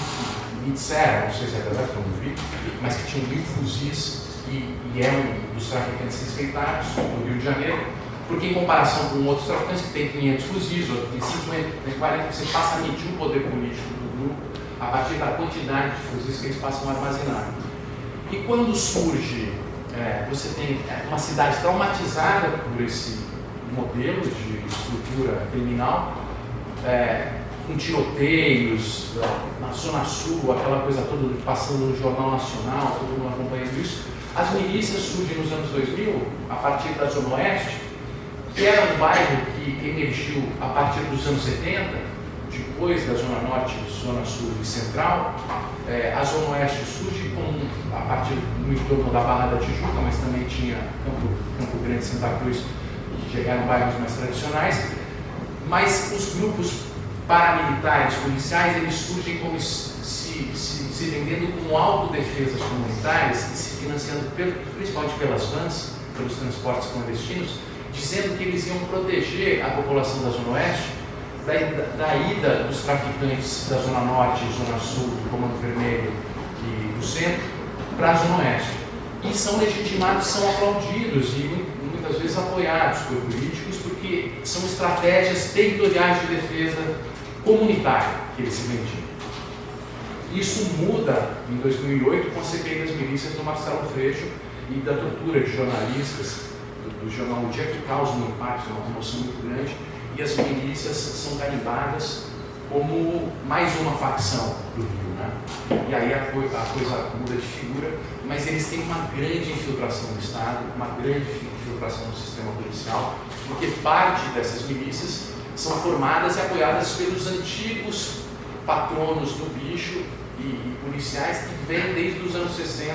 me disseram, não sei se é verdade, que eu não vi, mas que tinham 1000 fuzis e é um dos traficantes respeitados no Rio de Janeiro, porque em comparação com outros traficantes que têm 500 fuzis, outros têm 50, tem 40, você passa a medir o poder político do grupo a partir da quantidade de fuzis que eles passam a armazenar. E quando surge, você tem uma cidade traumatizada por esse modelo de estrutura criminal, com tiroteios, na Zona Sul, aquela coisa toda passando no Jornal Nacional, todo mundo acompanhando isso. As milícias surgem nos anos 2000, a partir da Zona Oeste, que era um bairro que emergiu a partir dos anos 70, depois da Zona Norte, Zona Sul e Central. A Zona Oeste surge a partir do entorno da Barra da Tijuca, mas também tinha Campo Grande e Santa Cruz, que chegaram bairros mais tradicionais. Mas os grupos paramilitares, policiais, eles surgem como se vendendo como autodefesas comunitárias e se financiando principalmente pelas vans, pelos transportes clandestinos, dizendo que eles iam proteger a população da Zona Oeste da ida dos traficantes da Zona Norte e Zona Sul, do Comando Vermelho e do Centro, para a Zona Oeste. E são legitimados, são aplaudidos e muitas vezes apoiados por políticos, porque são estratégias territoriais de defesa comunitária que eles se vendiam. Isso muda em 2008 com a CPI das milícias do Marcelo Freixo e da tortura de jornalistas do jornal O Dia, que causa um impacto, uma comoção muito grande, e as milícias são carimbadas como mais uma facção do Rio, né? E aí a coisa muda de figura, mas eles têm uma grande infiltração no Estado, uma grande infiltração no sistema policial, porque parte dessas milícias são formadas e apoiadas pelos antigos patronos do bicho e policiais que vêm desde os anos 60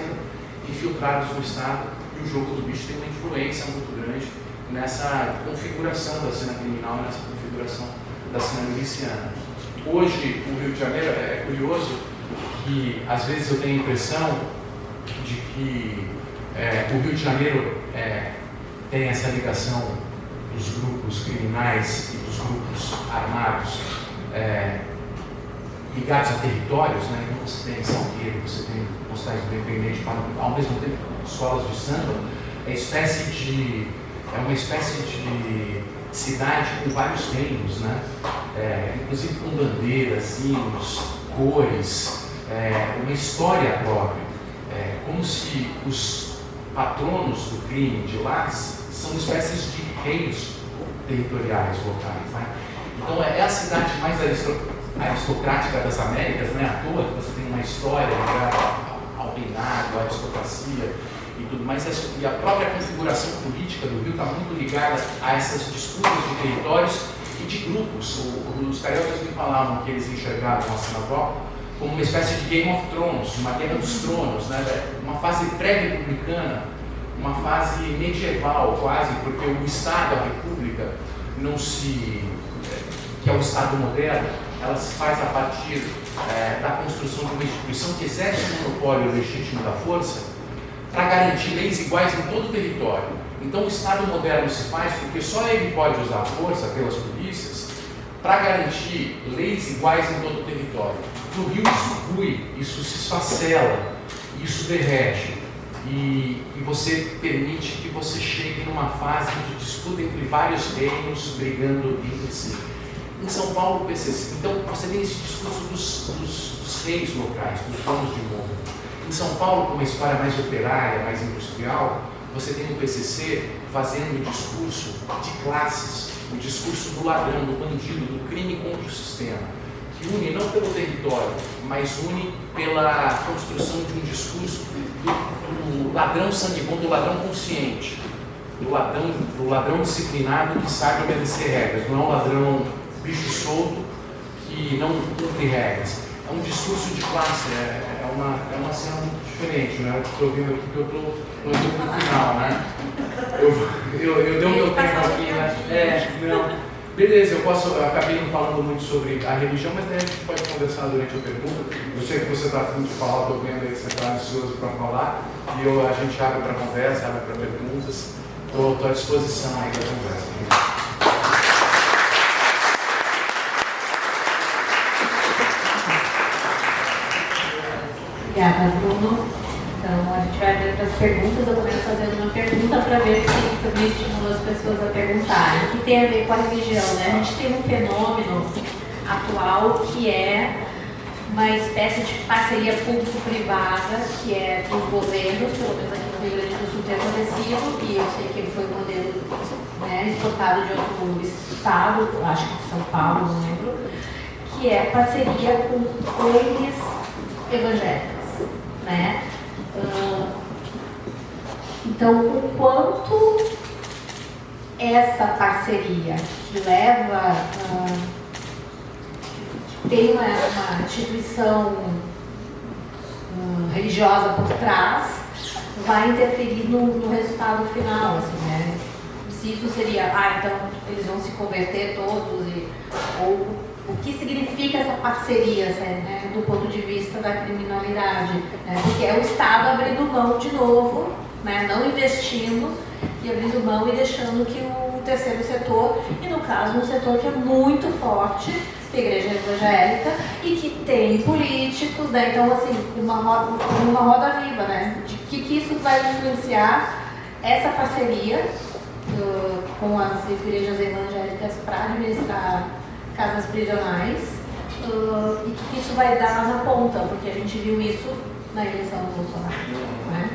infiltrados no Estado, e o jogo do bicho tem uma influência muito grande nessa configuração da cena criminal, nessa configuração da cena miliciana. Hoje, o Rio de Janeiro, é curioso que às vezes eu tenho a impressão de que o Rio de Janeiro tem essa ligação dos grupos criminais e dos grupos armados ligados a territórios, né? Então você tem Salgueiro, você tem Postais do Independente, ao mesmo tempo escolas de samba, é uma espécie de cidade com vários reinos, né? Inclusive com bandeiras, hinos, cores, uma história própria, como se os patronos do crime de lá são espécies de reinos territoriais locais, né? Então é a cidade mais aristocrática das Américas, não é à toa que você tem uma história ligada ao reinado, à aristocracia e tudo mais. E a própria configuração política do Rio está muito ligada a essas disputas de territórios e de grupos. Os cariocas me falavam que eles enxergavam a Sinaval como uma espécie de Game of Thrones, uma guerra dos tronos, né? Uma fase pré-republicana, uma fase medieval quase, porque o Estado, a República, que é o Estado moderno, ela se faz a partir da construção de uma instituição que exerce o monopólio legítimo da força para garantir leis iguais em todo o território. Então o Estado moderno se faz porque só ele pode usar a força pelas polícias para garantir leis iguais em todo o território. No Rio isso flui, isso se esfacela, isso derrete e você permite que você chegue numa fase de disputa entre vários reinos brigando entre si. Em São Paulo, o PCC, então você tem esse discurso dos reis locais, dos donos de morro. Em São Paulo, com uma história mais operária, mais industrial, você tem o PCC fazendo o discurso de classes, o discurso do ladrão, do bandido, do crime contra o sistema, que une não pelo território, mas une pela construção de um discurso do ladrão sangue bom, do ladrão consciente, do ladrão disciplinado que sabe obedecer regras, não é um ladrão bicho solto que não cumpre regras. É um discurso de classe, é uma cena muito diferente, né? Eu estou vendo aqui que eu estou no final, né? Eu dei o meu tempo aqui, né? Beleza, eu acabei não falando muito sobre a religião, mas daí a gente pode conversar durante a pergunta. Eu sei que você está afim de falar, estou vendo aí que você está ansioso para falar, e a gente abre para conversa, abre para perguntas. Estou à disposição aí para conversa. Obrigada, Bruno. Então, a gente vai ver para as perguntas. Eu começo fazendo uma pergunta para ver se também estimula as pessoas a perguntarem. O que tem a ver com a religião, né? A gente tem um fenômeno atual que é uma espécie de parceria público-privada, que é dos governos, pelo menos aqui no Rio Grande do Sul tem acontecido, e eu sei que ele foi um modelo, né, exportado de outro estado, acho que de São Paulo, não lembro, que é parceria com ONGs evangélicas, né? Então, o quanto essa parceria que leva, tem uma instituição religiosa por trás, vai interferir no resultado final, assim, né? Se isso seria, então eles vão se converter todos, ou o que significa essa parceria, né, do ponto de vista da criminalidade, né? Porque é o Estado abrindo mão de novo, né, não investindo e abrindo mão e deixando que o terceiro setor, e no caso um setor que é muito forte, a igreja evangélica, e que tem políticos, né? Então assim, uma roda viva, né? De que isso vai influenciar essa parceria com as igrejas evangélicas para administrar casas prisionais, e que isso vai dar na ponta, porque a gente viu isso na eleição do Bolsonaro, né?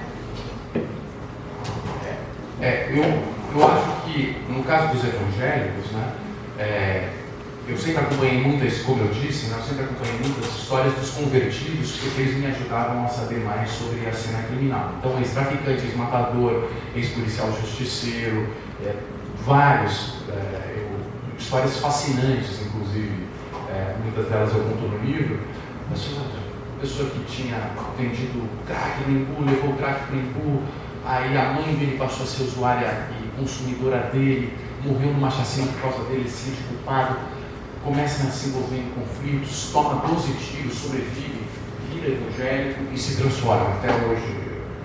Eu acho que, no caso dos evangélicos, né, eu sempre acompanhei muitas, como eu disse, né, eu sempre acompanhei muitas histórias dos convertidos, porque eles me ajudavam a saber mais sobre a cena criminal. Então, ex-traficante, ex-matador, ex-policial justiceiro, vários, histórias fascinantes, inclusive, muitas delas eu conto no livro. Pessoa que tinha vendido crack no Embu, levou o crack para o Embu, aí a mãe dele passou a ser usuária e consumidora dele, morreu numa chacina por causa dele, se sente culpado, começa a se envolver em conflitos, toma 12 tiros, sobrevive, vira evangélico e se transforma. Até hoje,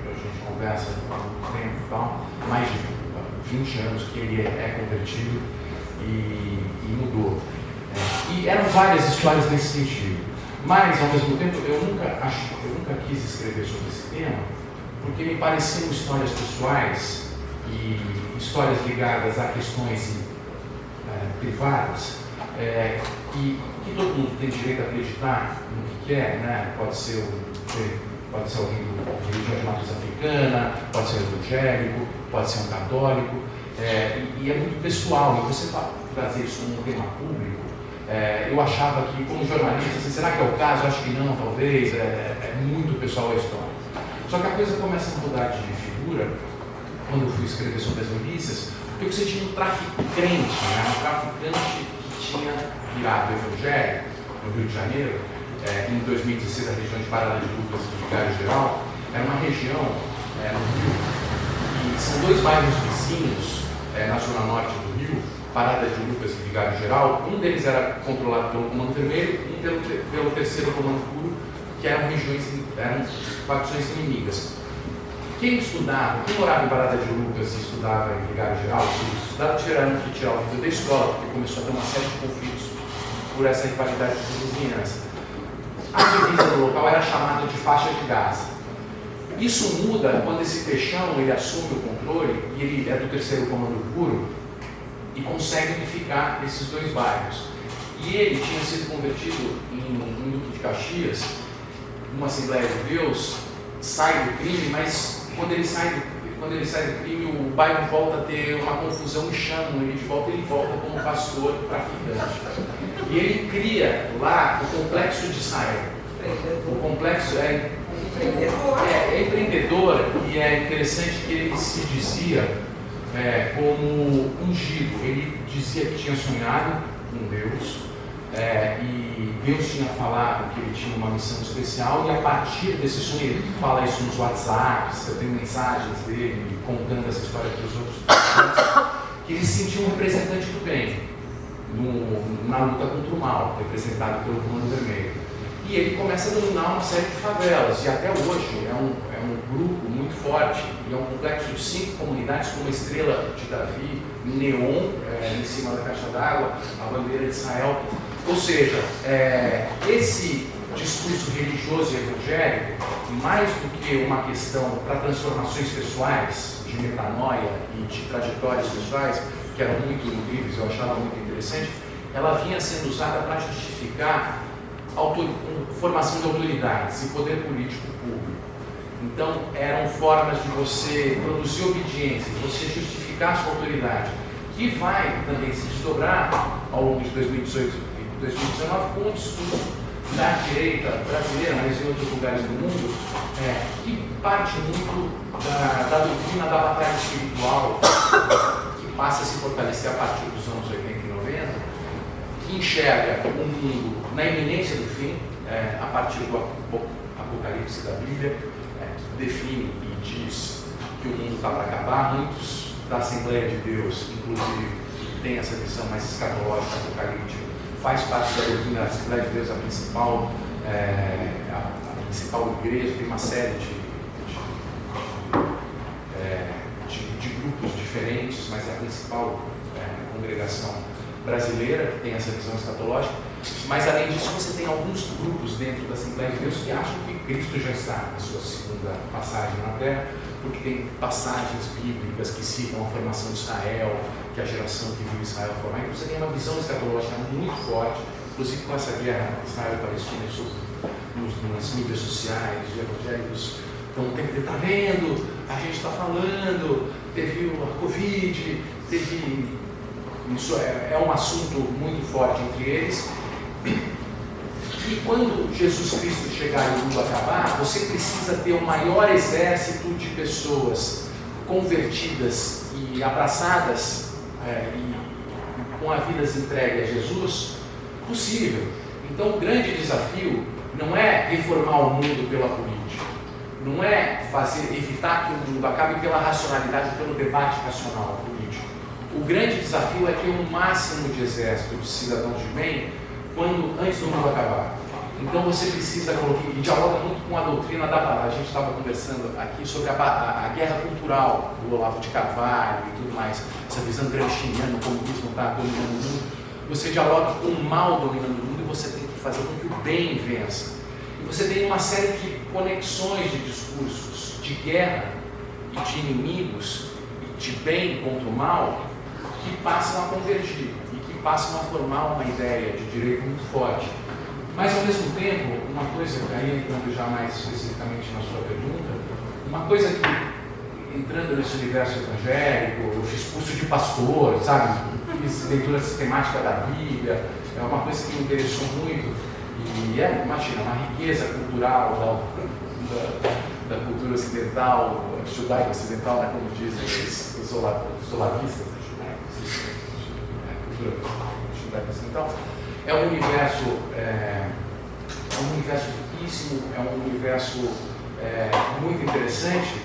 a gente conversa há um tempo e tal, mais de 20 anos que ele é convertido e mudou. E eram várias histórias nesse sentido. Mas, ao mesmo tempo, eu nunca quis escrever sobre esse tema, porque me pareciam histórias pessoais e histórias ligadas a questões privadas, que todo mundo tem direito a acreditar no que quer, né? Pode ser alguém de religião de matriz africana, pode ser evangélico, pode ser um católico, e é muito pessoal. E trazer isso como um tema público, eu achava que, como jornalista, assim, será que é o caso? Acho que não, talvez, é muito pessoal a história. Só que a coisa começa a mudar de figura quando eu fui escrever sobre as milícias, porque você tinha um traficante, né? Um traficante que tinha virado evangélico no Rio de Janeiro, em 2016, a região de Parada de Lucas e Vigário Geral, era uma região no Rio, e são dois bairros vizinhos na zona norte do Rio, Parada de Lucas e Vigário Geral. Um deles era controlado pelo Comando Vermelho, um pelo terceiro Comando Puro, que eram facções inimigas. Quem morava em Parada de Lucas e estudava em Vigário Geral, os estudantes tiveram que tirar o filho da escola, porque começou a ter uma série de conflitos por essa rivalidade de vizinhança. A divisa do local era chamada de faixa de Gaza. Isso muda quando esse peixão ele assume o controle, e ele é do terceiro Comando Puro, e consegue unificar esses dois bairros. E ele tinha sido convertido em Duque de Caxias, numa Assembleia de Deus, sai do crime, mas quando ele sai do crime, o bairro volta a ter uma confusão e chamam ele de volta, ele volta como pastor traficante. E ele cria lá o Complexo de Israel. O complexo é empreendedor, e é interessante que ele se dizia como ungido. Ele dizia que tinha sonhado com Deus, e Deus tinha falado que ele tinha uma missão especial, e a partir desse sonho, ele fala isso nos WhatsApps, eu tenho mensagens dele contando essa história para os outros, que ele se sentia um representante do bem na luta contra o mal, representado pelo Comando Vermelho. E ele começa a dominar uma série de favelas, e até hoje é um grupo muito forte, e é um complexo de 5 comunidades com uma estrela de Davi, neon em cima da caixa d'água, a bandeira de Israel. Ou seja, esse discurso religioso e evangélico, mais do que uma questão para transformações pessoais, de metanoia e de trajetórias pessoais, que eram muito incríveis, eu achava muito interessante, ela vinha sendo usada para justificar formação de autoridades e poder político público. Então, eram formas de você produzir obediência, de você justificar a sua autoridade, que vai também se desdobrar ao longo de 2018 e 2019 com o discurso da direita brasileira, mas em outros lugares do mundo, que parte muito da doutrina da batalha espiritual, que passa a se fortalecer a partir dos anos 80 e 90, que enxerga o mundo na iminência do fim, a partir do Apocalipse da Bíblia, que define e diz que o mundo está para acabar. Muitos da Assembleia de Deus, inclusive, têm essa visão mais escatológica, apocalíptica, faz parte da doutrina da Assembleia de Deus, a principal igreja, tem uma série de grupos diferentes, mas é a principal congregação brasileira que tem essa visão escatológica. Mas além disso, você tem alguns grupos dentro da Assembleia de Deus que acham que Cristo já está na sua segunda passagem na Terra, porque tem passagens bíblicas que citam a formação de Israel, que a geração que viu Israel formar. Então você tem uma visão escatológica muito forte, inclusive com essa guerra Israel-Palestina nas mídias sociais, de evangélicos estão o tempo de, está vendo, a gente está falando, teve a Covid, isso é um assunto muito forte entre eles. E quando Jesus Cristo chegar e o mundo acabar, você precisa ter o maior exército de pessoas convertidas e abraçadas e com a vida entregue a Jesus possível. Então o grande desafio não é reformar o mundo pela política, não é evitar que o mundo acabe pela racionalidade, pelo debate racional político. O grande desafio é ter um máximo de exército de cidadãos de bem antes do mundo acabar. Então você precisa colocar, e dialoga muito com a doutrina da paz. A gente estava conversando aqui sobre a guerra cultural do Olavo de Carvalho e tudo mais, essa visão gramsciana, o comunismo está dominando o mundo. Você dialoga com o mal dominando o mundo e você tem que fazer com que o bem vença. E você tem uma série de conexões de discursos de guerra e de inimigos e de bem contra o mal que passam a convergir e que passam a formar uma ideia de direito muito forte. Mas, ao mesmo tempo, uma coisa, aí entrando já mais especificamente na sua pergunta, uma coisa que entrando nesse universo evangélico, eu fiz curso de pastor, sabe? Fiz leitura sistemática da Bíblia, é uma coisa que me interessou muito. E imagina, uma riqueza cultural da cultura ocidental, judaico-ocidental, né, como dizem os olavistas, cultura judaico-ocidental. É um universo riquíssimo, é um universo muito interessante.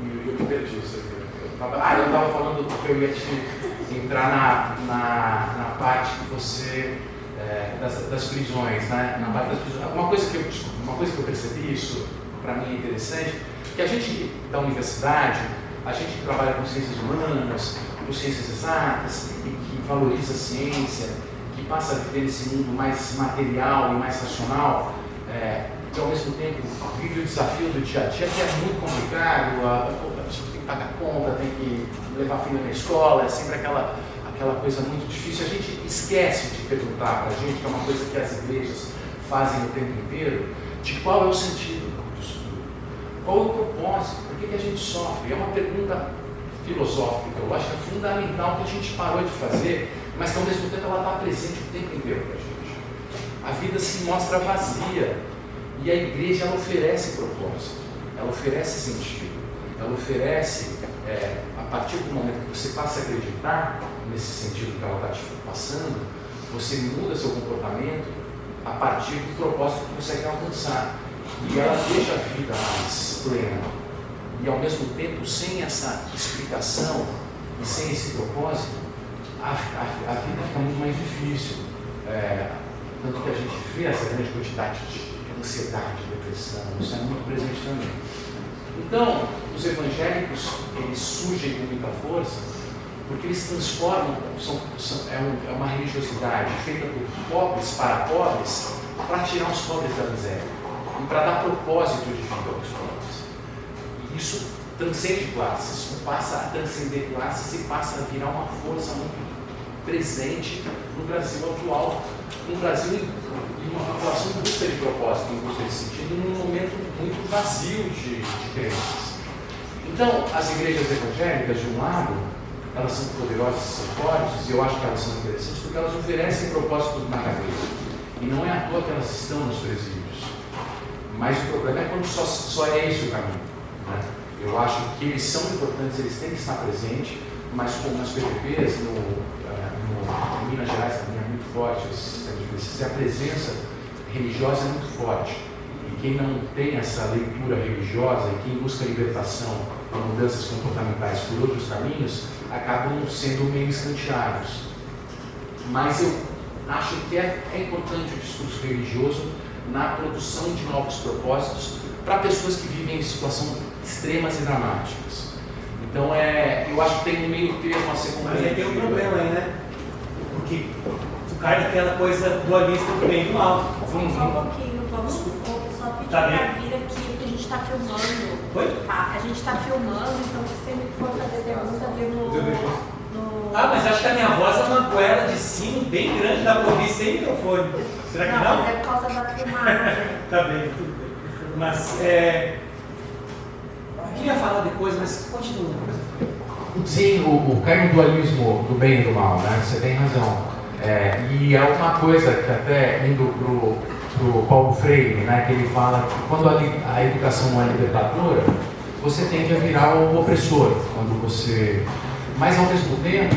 E eu me perdi isso aqui. Eu estava falando que eu ia te entrar na parte que você das prisões, né? Na parte das prisões. Uma coisa que eu percebi, isso para mim é interessante, que a gente da universidade, a gente que trabalha com ciências humanas, com ciências exatas, e que valoriza a ciência, que passa a viver esse mundo mais material e mais racional, que ao mesmo tempo vive o desafio do dia a dia, que é muito complicado, a gente tem que pagar conta, tem que levar a filha na escola, é sempre aquela coisa muito difícil. A gente esquece de perguntar para a gente, que é uma coisa que as igrejas fazem o tempo inteiro, de qual é o sentido disso tudo, qual é o propósito, por que a gente sofre. É uma pergunta filosófica, teológica, fundamental, que a gente parou de fazer, mas que ao mesmo tempo ela está presente o tempo inteiro para a gente. A vida se mostra vazia e a igreja ela oferece propósito, ela oferece sentido, ela oferece, a partir do momento que você passa a acreditar nesse sentido que ela está te passando, você muda seu comportamento a partir do propósito que você quer alcançar. E ela deixa a vida mais plena. E ao mesmo tempo, sem essa explicação e sem esse propósito, a vida fica muito mais difícil. Tanto que a gente vê essa grande quantidade de ansiedade, depressão, isso é muito presente também. Então, os evangélicos, eles surgem com muita força, porque eles transformam, é uma religiosidade feita por pobres para pobres, para tirar os pobres da miséria e para dar propósito de vida aos pobres. E isso transcende classes, passa a transcender classes e passa a virar uma força muito presente no Brasil atual, no Brasil e uma população em busca de propósito, em busca de sentido, num momento muito vazio de crenças. Então, as igrejas evangélicas, de um lado, elas são poderosas, são fortes, e eu acho que elas são interessantes porque elas oferecem propósito na cabeça. E não é à toa que elas estão nos presídios. Mas o problema é quando só é esse o caminho. Né? Eu acho que eles são importantes, eles têm que estar presentes, mas como nas PPPs, em Minas Gerais também é muito forte esse sistema de pesquisa, a presença religiosa é muito forte. E quem não tem essa leitura religiosa e quem busca libertação e mudanças comportamentais por outros caminhos, acabam sendo meio escanteados. Mas eu acho que é importante o discurso religioso na produção de novos propósitos para pessoas que vivem em situações extremas e dramáticas. Então, eu acho que tem um meio termo a ser compreendido. Mas aí tem um problema aí, né? Porque cai naquela coisa dualista do bem e do mal. Só um pouquinho, vamos só pedir Tá para vir aqui, porque a gente está filmando. Oi? Tá, a gente está filmando, então se sempre for fazer pergunta, vê no... Ah, mas acho que a minha voz é uma goela de sino bem grande, dá para ouvir sem microfone. Será que não? Mas é por causa da filmagem. Tá bem, tudo bem. Mas, eu queria falar depois, mas continua. Sim, o cai no dualismo do bem e do mal, né? Você tem razão. E é uma coisa que até indo pro Paulo Freire, né? Que ele fala que quando a educação não é libertadora, você tende a virar o opressor. Mas ao mesmo tempo,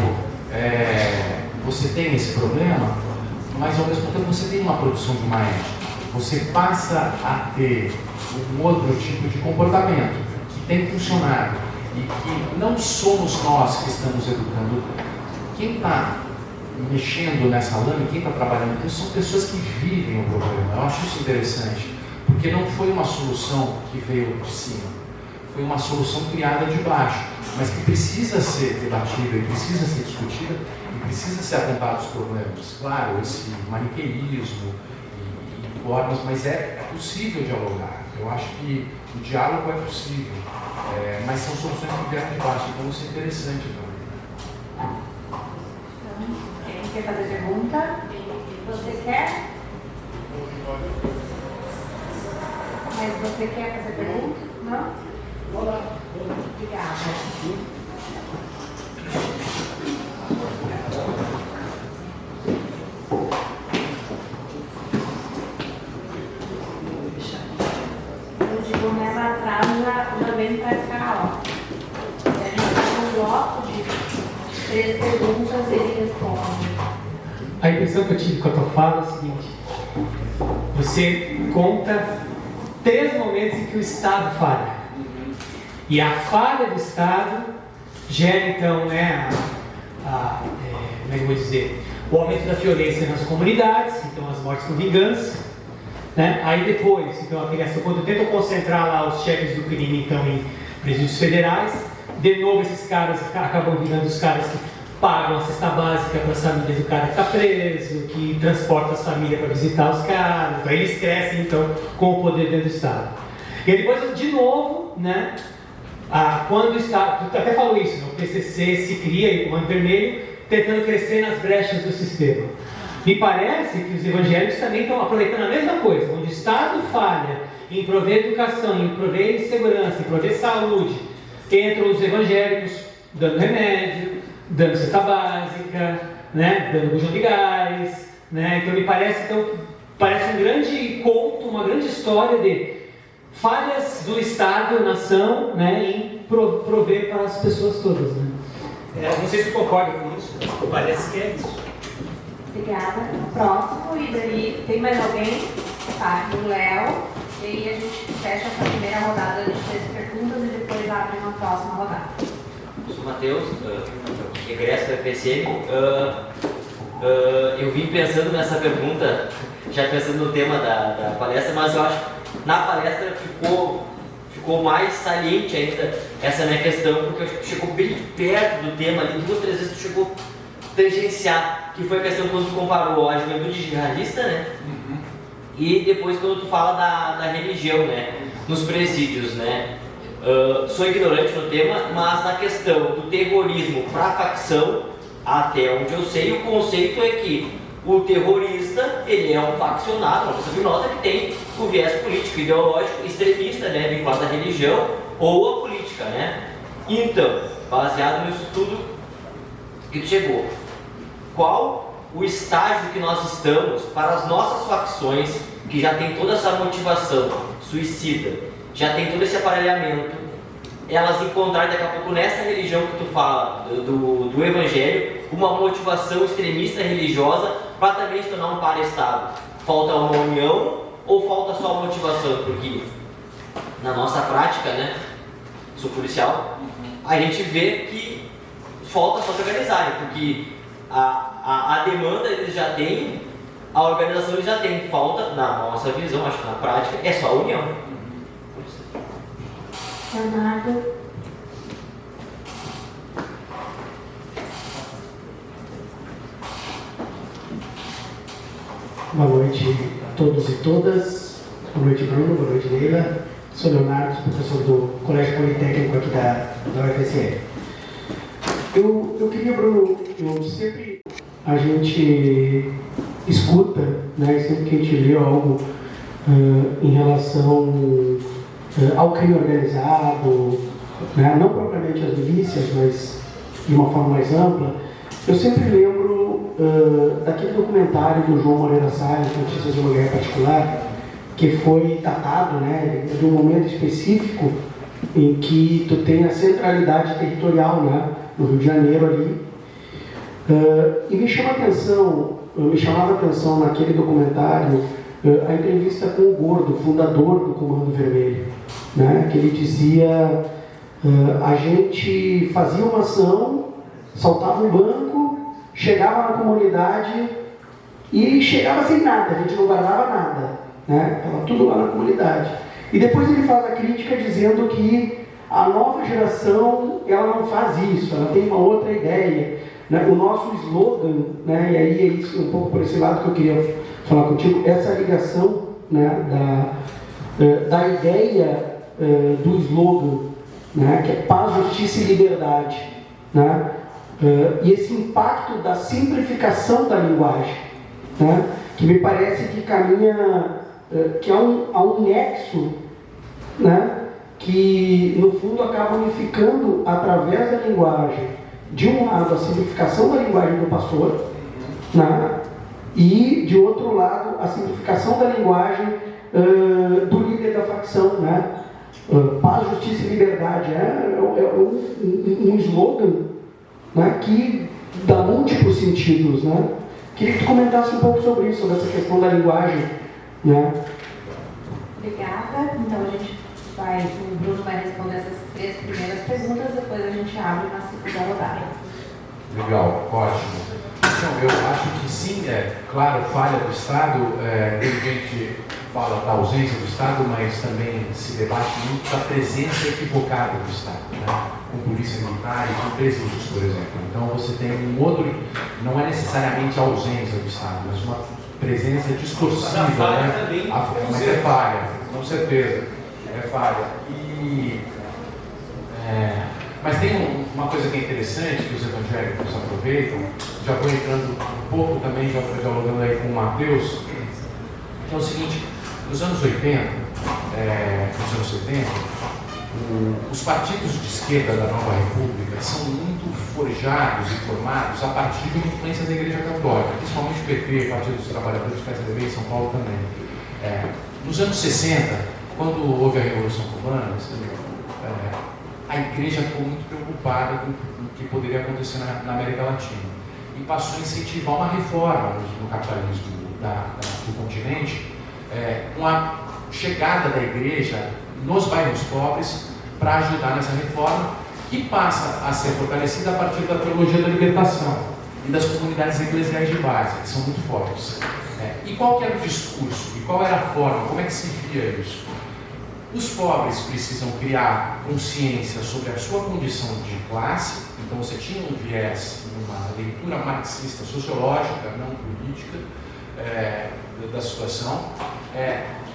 você tem esse problema, mas ao mesmo tempo você tem uma produção de uma ética. Você passa a ter um outro tipo de comportamento que tem funcionado e que não somos nós que estamos educando. Quem está mexendo nessa lama, quem está trabalhando com isso, são pessoas que vivem o problema. Eu acho isso interessante, porque não foi uma solução que veio de cima, foi uma solução criada de baixo, mas que precisa ser debatida, e precisa ser discutida, e precisa ser apontado os problemas. Claro, esse maniqueísmo e formas, mas é possível dialogar. Eu acho que o diálogo é possível, mas são soluções que vieram de baixo, então isso é interessante também. Quem quer fazer pergunta? Você quer? Mas você quer fazer pergunta? Não? Vou lá. Obrigada. Eu digo, mais atrás já vem para cá, ó. E a gente tem um bloco de 3 perguntas e ele responde. A impressão que eu tive com a tua fala é a seguinte: você conta 3 momentos em que o Estado falha. E a falha do Estado gera, então, né, como é que eu vou dizer, o aumento da violência nas comunidades, então as mortes por vingança, né? Aí depois, então, a criação, quando tentam concentrar lá os chefes do crime, então, em presídios federais, de novo esses caras acabam virando os caras que pagam a cesta básica para as famílias do cara que está preso, que transporta as famílias para visitar os caras, então eles crescem, então, com o poder dentro do Estado. E aí depois, de novo, né, quando o Estado, tu até falou isso, né, o PCC se cria em Comando Vermelho, tentando crescer nas brechas do sistema. Me parece que os evangélicos também estão aproveitando a mesma coisa, onde o Estado falha em prover educação, em prover segurança, em prover saúde, entram os evangélicos dando remédio, dando cesta básica, né, dando bujão de gás, né? Então me parece, parece um grande conto, uma grande história de falhas do Estado, nação, né, em prover para as pessoas todas, né? Não sei se tu concorda com isso, mas parece que é isso. Obrigada. Próximo, e daí tem mais alguém? Tá, o Léo. E aí a gente fecha essa primeira rodada de 3 perguntas e depois abre uma próxima rodada. Eu sou o Matheus, egresso da FSM. Eu vim pensando nessa pergunta, já pensando no tema da palestra, mas eu acho que na palestra ficou mais saliente ainda essa minha questão, porque eu acho que chegou bem perto do tema ali, 2 ou 3 vezes tu chegou a tangenciar, que foi a questão quando tu comparou a juventude jihadista, né? E depois quando tu fala da religião, né? Nos presídios, né? Sou ignorante no tema, mas na questão do terrorismo para a facção, até onde eu sei, o conceito é que o terrorista, ele é um faccionado, uma pessoa criminosa que tem o viés político, ideológico, extremista, né, vinculado à religião ou à política, né? Então, baseado nisso tudo que tu chegou, qual o estágio que nós estamos para as nossas facções, que já tem toda essa motivação suicida, já tem todo esse aparelhamento, elas encontrarem daqui a pouco nessa religião que tu fala, do evangelho, uma motivação extremista religiosa para também se tornar um para-estado? Falta uma união ou falta só motivação? Porque na nossa prática, né, sou policial, a gente vê que falta só se organizarem, porque a demanda eles já têm, a organização eles já têm, falta, na nossa visão, acho que na prática, é só a união. Leonardo. Boa noite a todos e todas. Boa noite, Bruno. Boa noite, Leila. Sou Leonardo, professor do Colégio Politécnico aqui da UFSM. Eu queria, Bruno, a gente escuta, né, sempre que a gente lê algo em relação ao crime organizado, né, não propriamente as milícias, mas de uma forma mais ampla, eu sempre lembro daquele documentário do João Moreira Salles, Notícias de uma Guerra Particular, que foi datado, né, de um momento específico em que tu tem a centralidade territorial, né, no Rio de Janeiro ali, e me chamava a atenção naquele documentário a entrevista com o Gordo, fundador do Comando Vermelho, né, que ele dizia, a gente fazia uma ação, saltava um banco, chegava na comunidade e chegava sem nada, a gente não guardava nada, né, estava tudo lá na comunidade. E depois ele faz a crítica dizendo que a nova geração, ela não faz isso, ela tem uma outra ideia, né? O nosso slogan, né, e aí é isso um pouco por esse lado que eu queria falar contigo, essa ligação, né, da ideia do slogan, né, que é paz, justiça e liberdade, né, e esse impacto da simplificação da linguagem, né, que me parece que caminha, que há um nexo, né, que, no fundo, acaba unificando, através da linguagem, de um lado, a simplificação da linguagem do pastor, né? E, de outro lado, a simplificação da linguagem do líder da facção, né? Paz, justiça e liberdade é um slogan, né, que dá múltiplos sentidos, né? Queria que tu comentasse um pouco sobre isso, sobre essa questão da linguagem, né? Obrigada. Então o Bruno vai responder essas 3 primeiras perguntas, depois a gente abre na segunda rodada. Legal, ótimo. Então, eu acho que sim, claro, falha do Estado, tem gente fala da ausência do Estado, mas também se debate muito da presença equivocada do Estado, né? Com polícia militar e com presídios, por exemplo. Então você tem um outro, não é necessariamente a ausência do Estado, mas uma presença distorcida, né? Mas é falha, com certeza, é falha. Mas tem uma coisa que é interessante, que os evangélicos aproveitam, já vou entrando um pouco também, já estou dialogando aí com o Matheus, que é o seguinte: nos anos 80, os partidos de esquerda da Nova República são muito forjados e formados a partir de uma influência da Igreja Católica, principalmente o PP, Partido dos Trabalhadores de PSDB, em São Paulo também. Nos anos 60, quando houve a Revolução Cubana, a Igreja ficou muito preocupada com o que poderia acontecer na América Latina e passou a incentivar uma reforma no capitalismo do continente, com a chegada da Igreja nos bairros pobres para ajudar nessa reforma, que passa a ser fortalecida a partir da teologia da libertação e das comunidades eclesiais de base, que são muito fortes. E qual que era o discurso? E qual era a forma? Como é que se via isso? Os pobres precisam criar consciência sobre a sua condição de classe, então você tinha um viés, uma leitura marxista sociológica, não política, da situação,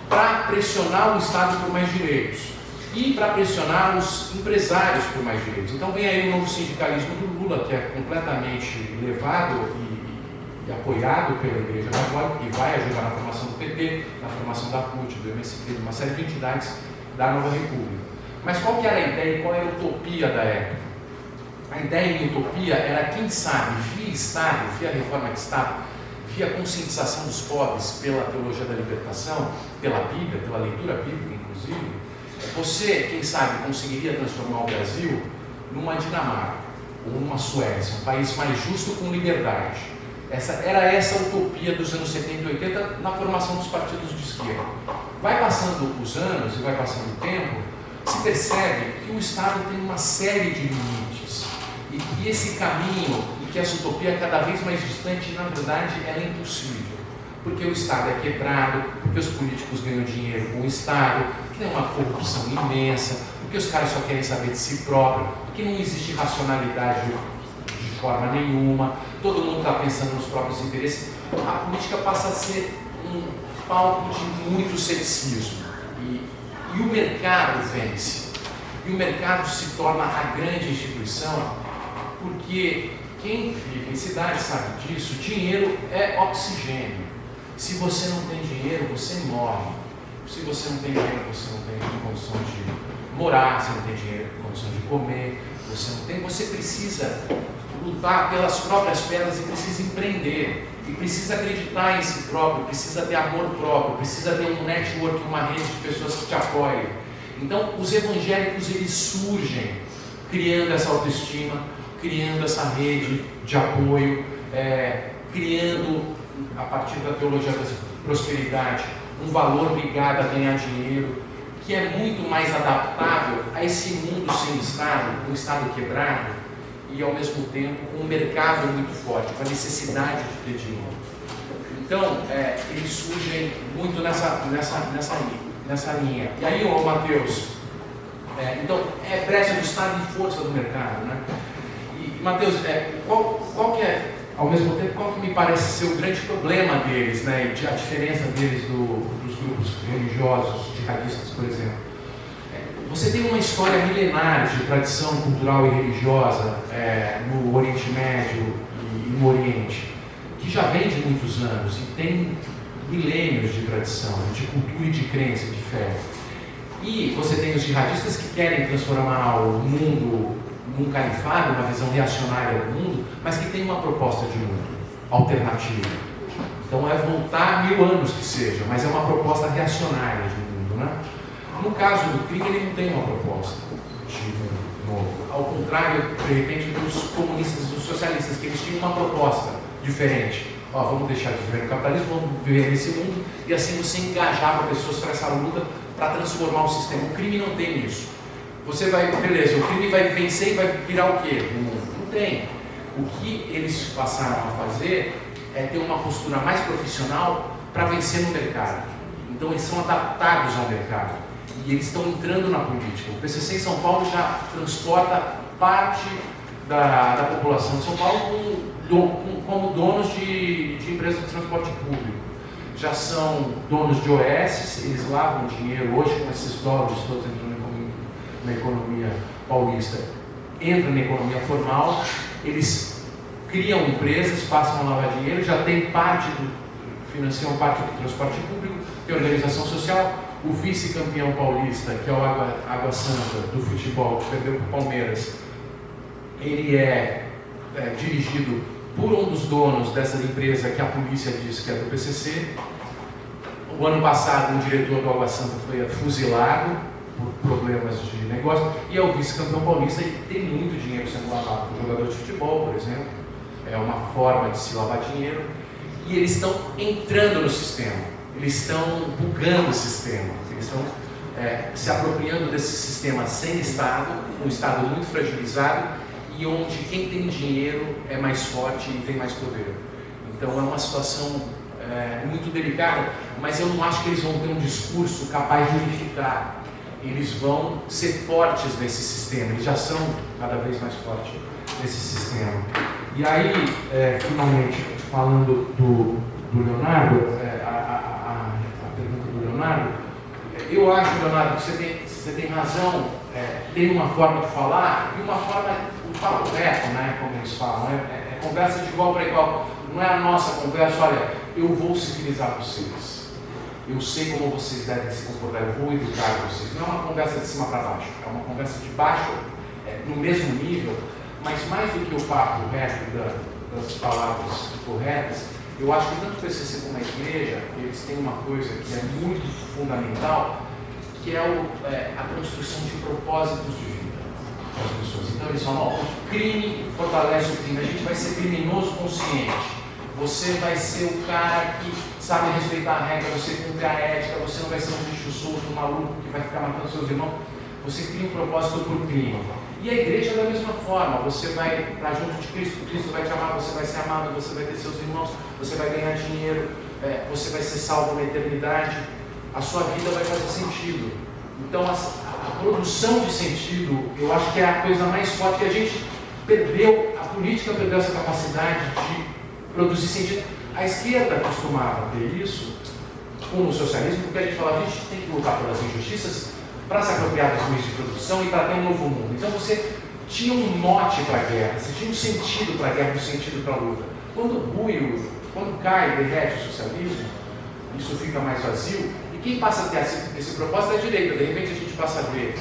para pressionar o Estado por mais direitos e para pressionar os empresários por mais direitos. Então vem aí o novo sindicalismo do Lula, que é completamente levado e apoiado pela Igreja Católica, e vai ajudar na formação do PT, na formação da CUT, do MST, de uma série de entidades da Nova República. Mas qual que era a ideia e qual era a utopia da época? A ideia e a utopia era, quem sabe, via Estado, via reforma de Estado, via conscientização dos pobres pela teologia da libertação, pela Bíblia, pela leitura bíblica, inclusive, você, quem sabe, conseguiria transformar o Brasil numa Dinamarca ou numa Suécia, um país mais justo com liberdade. Era essa a utopia dos anos 70 e 80 na formação dos partidos de esquerda. Vai passando os anos e vai passando o tempo, se percebe que o Estado tem uma série de limites e esse caminho, e que essa utopia é cada vez mais distante, e na verdade ela é impossível, porque o Estado é quebrado, porque os políticos ganham dinheiro com o Estado, porque tem uma corrupção imensa, porque os caras só querem saber de si próprio, porque não existe racionalidade de forma nenhuma, todo mundo está pensando nos próprios interesses. A política passa a ser um palco de muito ceticismo e o mercado vence, e o mercado se torna a grande instituição, porque quem vive em cidade sabe disso, dinheiro é oxigênio. Se você não tem dinheiro, você morre. Se você não tem dinheiro, você não tem condição de morar, você não tem dinheiro, condição de comer, você precisa lutar pelas próprias pernas e precisa empreender, e precisa acreditar em si próprio, precisa ter amor próprio, precisa ter um network, uma rede de pessoas que te apoiem. Então, os evangélicos, eles surgem criando essa autoestima, criando essa rede de apoio, criando, a partir da teologia da prosperidade, um valor ligado a ganhar dinheiro, que é muito mais adaptável a esse mundo sem Estado, um Estado quebrado, e ao mesmo tempo um mercado muito forte, com a necessidade de ter dinheiro. Então, eles surgem muito nessa linha. E aí, Matheus, então, brecha do Estado e força do mercado, né? E Matheus, qual que é, ao mesmo tempo, qual que me parece ser o grande problema deles, né? E a diferença deles dos grupos religiosos, jihadistas, por exemplo? Você tem uma história milenar de tradição cultural e religiosa no Oriente Médio e no Oriente, que já vem de muitos anos e tem milênios de tradição, de cultura e de crença, de fé. E você tem os jihadistas que querem transformar o mundo num califado, uma visão reacionária do mundo, mas que tem uma proposta de mundo alternativa. Então é voltar 1000 anos que seja, mas é uma proposta reacionária de mundo, né? No caso do crime, ele não tem uma proposta de mundo novo. Ao contrário, de repente, dos comunistas e dos socialistas, que eles tinham uma proposta diferente. Ó, vamos deixar de viver no capitalismo, vamos viver nesse mundo, e assim você engajava pessoas para essa luta, para transformar o sistema. O crime não tem isso. Você vai, beleza, o crime vai vencer e vai virar o quê no mundo? Não tem. O que eles passaram a fazer é ter uma postura mais profissional para vencer no mercado. Então eles são adaptados ao mercado e eles estão entrando na política. O PCC em São Paulo já transporta parte da população de São Paulo como donos de empresas de transporte público. Já são donos de OS, eles lavam dinheiro hoje com esses dólares todos entrando na economia paulista. Entram na economia formal, eles criam empresas, passam a lavar dinheiro, já tem financiam parte do transporte público, tem organização social. O vice-campeão paulista, que é o Água Santa do futebol, que perdeu para o Palmeiras, ele é dirigido por um dos donos dessa empresa que a polícia diz que é do PCC. O ano passado, um diretor do Água Santa foi fuzilado por problemas de negócio, e é o vice-campeão paulista e tem muito dinheiro sendo lavado. Um jogador de futebol, por exemplo, é uma forma de se lavar dinheiro, e eles estão entrando no sistema, eles estão bugando o sistema, eles estão se apropriando desse sistema sem Estado, um Estado muito fragilizado, e onde quem tem dinheiro é mais forte e tem mais poder. Então é uma situação muito delicada, mas eu não acho que eles vão ter um discurso capaz de unificar. Eles vão ser fortes nesse sistema, eles já são cada vez mais fortes nesse sistema. E aí, finalmente, falando do Leonardo, a pergunta do Leonardo, eu acho, Leonardo, que você tem razão, tem uma forma de falar e uma forma, o papo reto, né, como eles falam, é conversa de igual para igual, não é a nossa conversa, olha, eu vou civilizar vocês. Eu sei como vocês devem se comportar, eu vou educar vocês. Não é uma conversa de cima para baixo, é uma conversa de baixo, no mesmo nível, mas mais do que o papo reto das palavras corretas, eu acho que tanto o PCC como a igreja, eles têm uma coisa que é muito fundamental, que é a construção de propósitos de vida para as pessoas. Então eles falam, o crime fortalece o crime, a gente vai ser criminoso consciente. Você vai ser o cara que sabe respeitar a regra, você cumpre a ética, você não vai ser um bicho solto, um maluco que vai ficar matando seus irmãos. Você cria um propósito para o crime. E a igreja da mesma forma, você vai estar junto de Cristo, Cristo vai te amar, você vai ser amado, você vai ter seus irmãos, você vai ganhar dinheiro, você vai ser salvo na eternidade, a sua vida vai fazer sentido. Então a produção de sentido, eu acho que é a coisa mais forte que a gente perdeu, a política perdeu essa capacidade de produzir sentido. A esquerda costumava ter isso com o socialismo, porque a gente falava, a gente tem que lutar pelas injustiças para se apropriar dos meios de produção e para ter um novo mundo. Então você tinha um mote para a guerra, você tinha um sentido para a guerra, um sentido para a luta. Quando cai, derrete o socialismo, isso fica mais vazio, e quem passa a ter esse propósito é a direita. De repente a gente passa a ver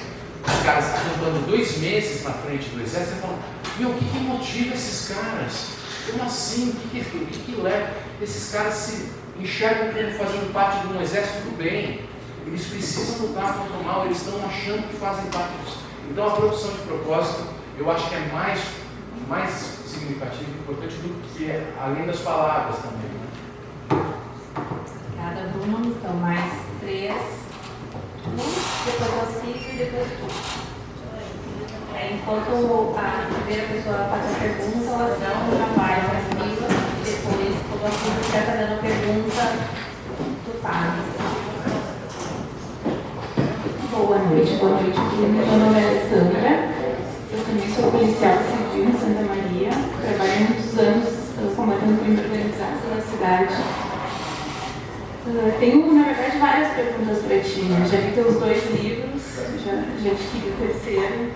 os caras acampando 2 meses na frente do exército e falando, meu, o que motiva esses caras? Como assim? O que leva? Esses caras se enxergam como fazendo parte de um exército do bem. Eles precisam lutar contra o mal, eles estão achando que fazem parte disso. Então a produção de propósito, eu acho que é mais significativo e importante do que além das palavras também. Né? Obrigada, Bruno. Então, mais 3. Depois eu cito e depois tu. Enquanto a primeira pessoa faz a pergunta, o Adão já vai para a Camila, e depois, quando a Camila estiver fazendo a pergunta, tu faz. Boa noite. Meu nome é Alessandra, eu também sou policial civil em Santa Maria, trabalhei há muitos anos combatendo crime organizado na cidade. Tenho, na verdade, várias perguntas para ti, né? Já vi teus 2 livros, já adquiri o terceiro.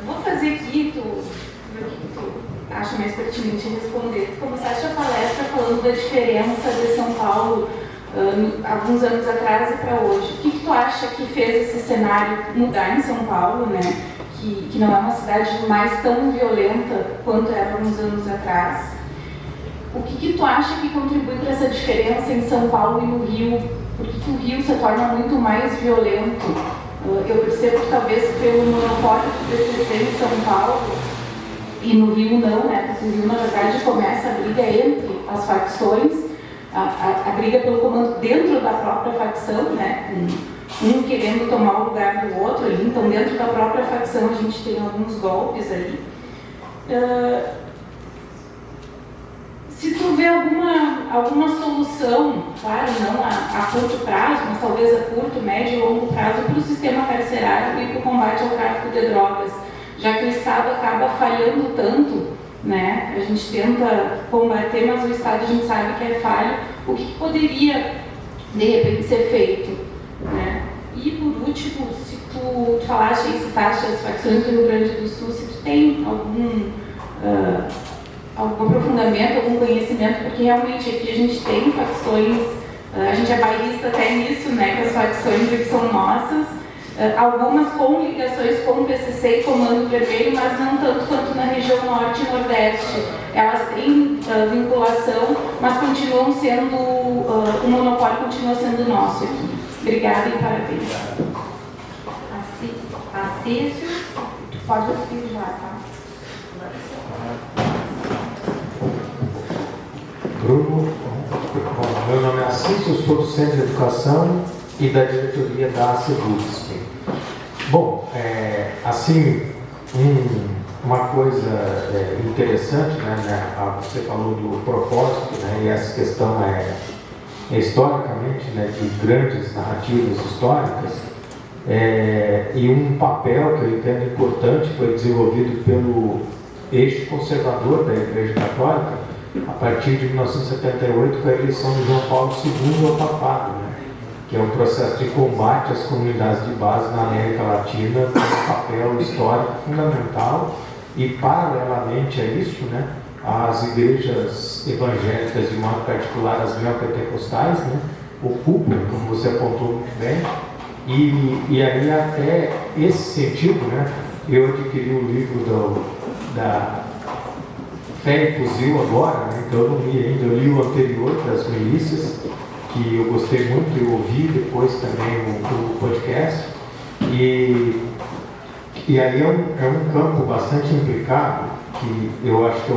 Vou fazer aqui, tu ver o que tu acha mais pertinente responder. Tu começaste a palestra falando da diferença de São Paulo alguns anos atrás e para hoje. O que tu tu acha que fez esse cenário mudar em São Paulo, né? Que não é uma cidade mais tão violenta quanto era alguns anos atrás. O que tu acha que contribui para essa diferença em São Paulo e no Rio? Por que o Rio se torna muito mais violento? Eu percebo que talvez pelo monopólio do PCC em São Paulo e no Rio não, né? Porque no Rio, na verdade, começa a briga entre as facções, a briga pelo comando dentro da própria facção, né? Um querendo tomar o lugar do outro ali. Então, dentro da própria facção, a gente tem alguns golpes aí. Se tu vê alguma solução, claro, não a curto prazo, mas talvez a curto, médio e longo prazo, para o sistema carcerário e para o combate ao tráfico de drogas, já que o Estado acaba falhando tanto, né? A gente tenta combater, mas o Estado a gente sabe que é falho. O que poderia, de repente, ser feito, né? E por último, se tu falaste aí, citaste as facções do Rio Grande do Sul, se tu tem algum aprofundamento, algum conhecimento, porque realmente aqui a gente tem facções, a gente é bairrista até nisso, né, que as facções aqui são nossas, algumas com ligações com o PCC e Comando Vermelho, mas não tanto quanto na região norte e nordeste. Elas têm vinculação, mas continuam sendo, o monopólio continua sendo nosso aqui. Obrigada e parabéns. Assísio, pode assistir já, tá? Bruno, meu nome é Assísio, eu sou do Centro de Educação e da diretoria da ACEBUSC. Bom, assim, uma coisa interessante, né, você falou do propósito, né, e essa questão historicamente, né, de grandes narrativas históricas, e um papel que eu entendo importante foi desenvolvido pelo eixo conservador da Igreja Católica a partir de 1978 com a eleição de João Paulo II ao papado, né, que é um processo de combate às comunidades de base na América Latina com um papel histórico fundamental e, paralelamente a isso, né, as igrejas evangélicas, de modo particular as neopentecostais, né, ocupam, como você apontou muito bem, e aí até esse sentido, né, eu adquiri o livro da Fé e Fuzil agora, né, então eu não li ainda, eu li o anterior das milícias, que eu gostei muito, eu ouvi depois também o podcast, e aí é um campo bastante implicado, que eu acho que é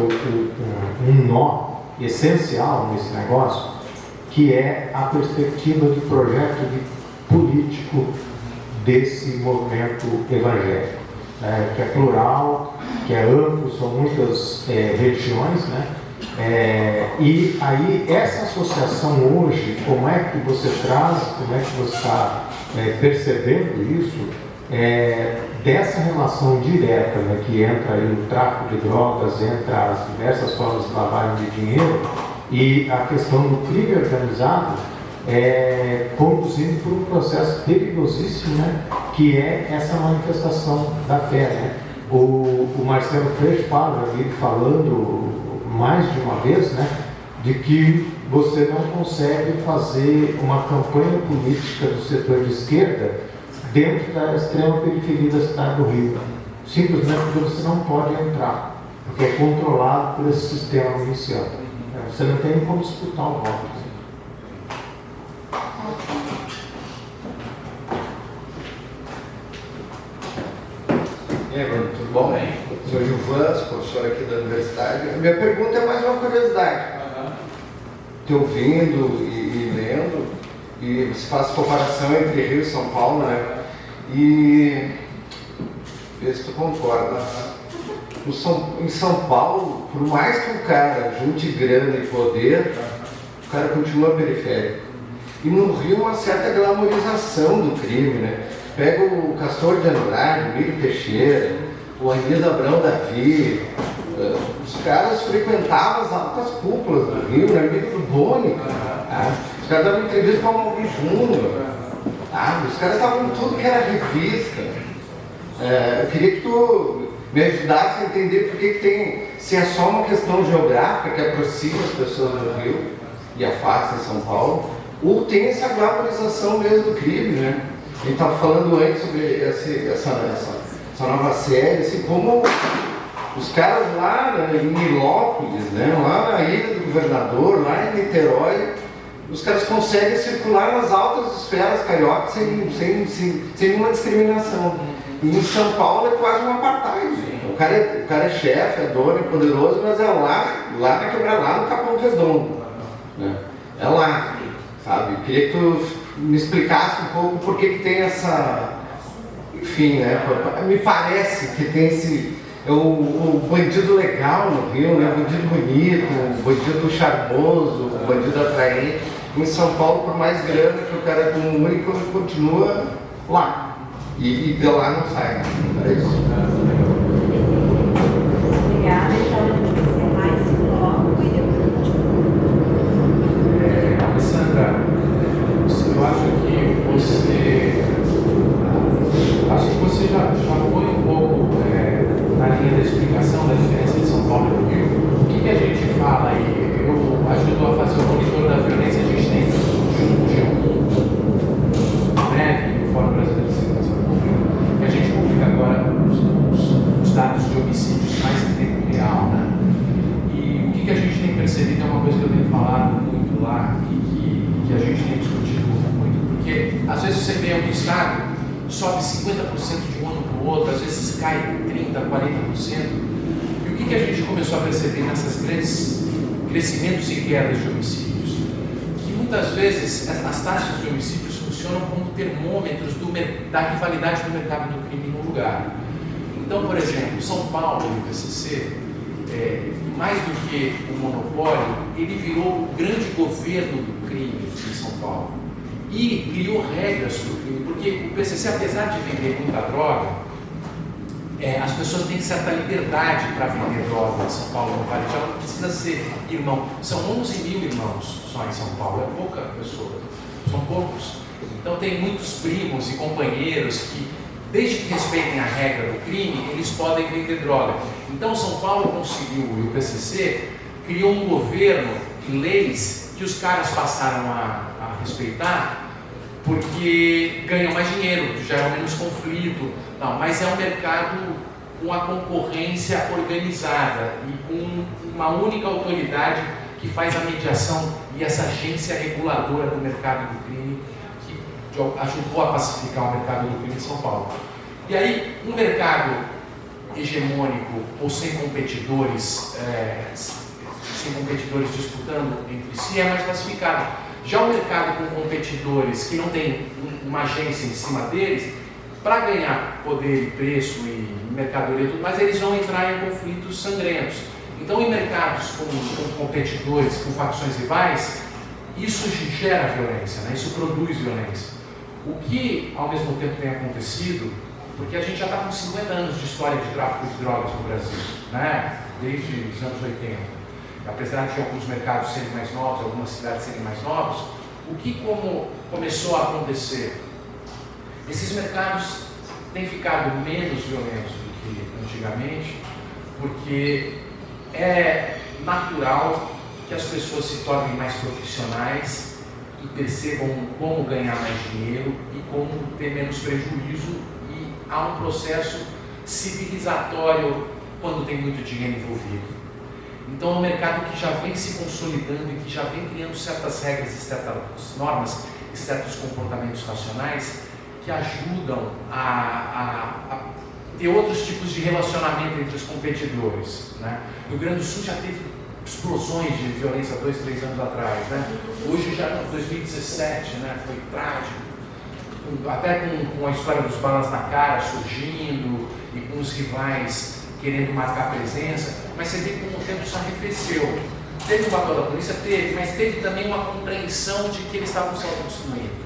um nó essencial nesse negócio, que é a perspectiva de projeto político desse movimento evangélico, né, que é plural, que é amplo, são muitas religiões, né? E aí essa associação hoje, como é que você traz, como é que você está percebendo isso, dessa relação direta, né, que entra aí o tráfico de drogas, entra as diversas formas de lavagem de dinheiro e a questão do crime organizado, conduzindo por um processo perigosíssimo, né, que é essa manifestação da fé, né? O Marcelo Freixo fala ali, falando mais de uma vez, né, de que você não consegue fazer uma campanha política do setor de esquerda dentro da extrema periferia da cidade do Rio, simplesmente porque você não pode entrar, porque é controlado por esse sistema municial. Você não tem como disputar o voto. E aí, Bruno, tudo bom? Sou Gilvan, sou professor aqui da universidade. A minha pergunta é mais uma curiosidade. Estou ouvindo e lendo, e se faz comparação entre Rio e São Paulo, né? E vê se tu concorda. Em São Paulo, por mais que o cara junte grana e poder, o cara continua periférico. E no Rio, uma certa glamorização do crime, né? Pega o Castor de Andrade, o Miro Teixeira, o Anísio Abrão Davi, os caras frequentavam as altas cúpulas do Rio, né? Amigo do Boni, os caras davam entrevista para o Mauri Júnior, os caras estavam em tudo que era revista. Eu queria que tu me ajudasse a entender por que tem, se é só uma questão geográfica que aproxima as pessoas do Rio e afasta em São Paulo, ou tem essa glamorização mesmo do crime, né? A gente estava falando antes sobre essa nova série, assim, como os caras lá em Nilópolis, né, lá na Ilha do Governador, lá em Niterói, os caras conseguem circular nas altas esferas cariocas sem nenhuma discriminação. E em São Paulo é quase um apartheid. O cara é chefe, é dono, é poderoso, mas é lá na quebrada, lá no Capão Redondo. Né? É lá, sabe? Eu queria que tu me explicasse um pouco por que tem essa... Enfim, né? Me parece que tem esse... O bandido legal no Rio, né? O bandido bonito, o bandido charmoso, o bandido atraente. Em São Paulo, por mais grana que o cara comunica, ele continua lá. E de lá não sai, né? Era isso. Obrigada. Então, eu vou encerrar esse bloco e depois a gente Alessandra, eu acho que você já foi um pouco na linha da explicação da diferença de São Paulo e do Rio. O que a gente fala aí? Eu ajudo a fazer o monitor da violência, a gente tem um G1, né, o Fórum Brasileiro de Segurança Pública, que a gente publica agora os dados de homicídios mais em tempo real, né? E o que a gente tem percebido é uma coisa que eu tenho falado muito lá e que a gente tem discutido muito, porque às vezes você vê um estado, sobe 50% de um ano para o outro, às vezes cai 30%, 40%. E o que a gente começou a perceber nessas grandes crescimentos e quedas de homicídios? Que muitas vezes as taxas de homicídios funcionam como termômetros da rivalidade do mercado do crime no lugar. Então, por exemplo, São Paulo e o PCC, mais do que o monopólio, ele virou o grande governo do crime em São Paulo e criou regras para o crime, porque o PCC, apesar de vender muita droga, as pessoas têm certa liberdade para vender droga em São Paulo, no Vale, já não precisa ser irmão. São 11 mil irmãos só em São Paulo, é pouca pessoa, são poucos. Então tem muitos primos e companheiros que, desde que respeitem a regra do crime, eles podem vender droga. Então São Paulo conseguiu, e o PCC criou um governo e leis que os caras passaram a respeitar, porque ganham mais dinheiro, geram menos conflito, não, mas é um mercado com a concorrência organizada e com uma única autoridade que faz a mediação e essa agência reguladora do mercado do crime que ajudou a pacificar o mercado do crime em São Paulo. E aí, um mercado hegemônico ou sem competidores disputando entre si é mais pacificado. Já o mercado com competidores que não tem uma agência em cima deles, para ganhar poder e preço e mercadoria e tudo mais, eles vão entrar em conflitos sangrentos. Então, em mercados com competidores, com facções rivais, isso gera violência, né? Isso produz violência. O que, ao mesmo tempo, tem acontecido, porque a gente já está com 50 anos de história de tráfico de drogas no Brasil, né? Desde os anos 80. Apesar de alguns mercados serem mais novos, algumas cidades serem mais novas, o que começou a acontecer? Esses mercados têm ficado menos violentos do que antigamente, porque é natural que as pessoas se tornem mais profissionais e percebam como ganhar mais dinheiro e como ter menos prejuízo, e há um processo civilizatório quando tem muito dinheiro envolvido. Então é um mercado que já vem se consolidando e que já vem criando certas regras e certas normas e certos comportamentos racionais que ajudam a ter outros tipos de relacionamento entre os competidores, né? O Rio Grande do Sul já teve explosões de violência 2, 3 anos atrás, né? Hoje já em 2017, né, foi trágico, até com a história dos balas na cara surgindo e com os rivais querendo marcar presença, mas você vê que com o tempo isso arrefeceu. Teve um papel da polícia? Teve, mas teve também uma compreensão de que eles estavam se autodestruindo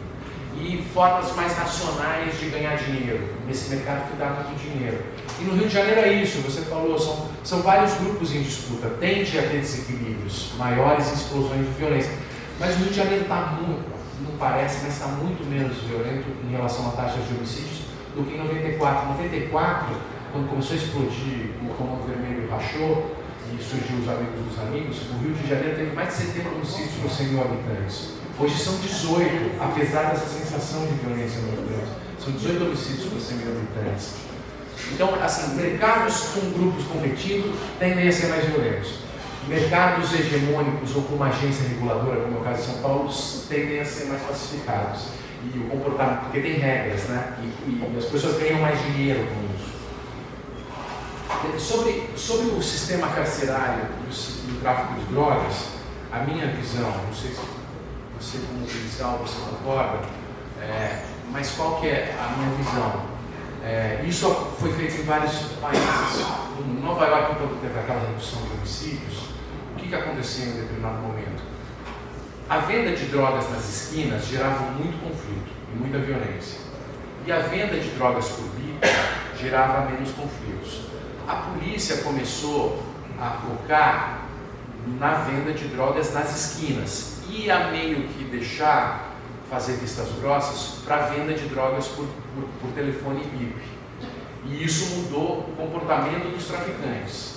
e formas mais racionais de ganhar dinheiro nesse mercado que dá muito dinheiro. E no Rio de Janeiro é isso, você falou, são vários grupos em disputa, tende a ter desequilíbrios maiores e explosões de violência, mas o Rio de Janeiro está muito, não parece, mas está muito menos violento em relação a taxas de homicídios do que em 94. 94, quando começou a explodir o Comando Vermelho rachou e surgiu os Amigos dos Amigos, o Rio de Janeiro teve mais de 70 homicídios por 100 mil habitantes. Hoje são 18, apesar dessa sensação de violência muito grande. São 18 homicídios por 100 mil habitantes. Então, assim, mercados com grupos competindo tendem a ser mais violentos. Mercados hegemônicos ou com uma agência reguladora, como é o caso de São Paulo, tendem a ser mais pacificados. E o comportamento, porque tem regras, né? E as pessoas ganham mais dinheiro com isso. Sobre o sistema carcerário e o tráfico de drogas, a minha visão, não sei se você como policial você concorda, mas qual que é a minha visão? Isso foi feito em vários países. Em Nova York, quando teve aquela redução de homicídios, o que aconteceu em determinado momento? A venda de drogas nas esquinas gerava muito conflito e muita violência. E a venda de drogas por bico gerava menos conflitos. A polícia começou a focar na venda de drogas nas esquinas e a meio que deixar fazer vistas grossas para a venda de drogas por telefone BIP. E isso mudou o comportamento dos traficantes.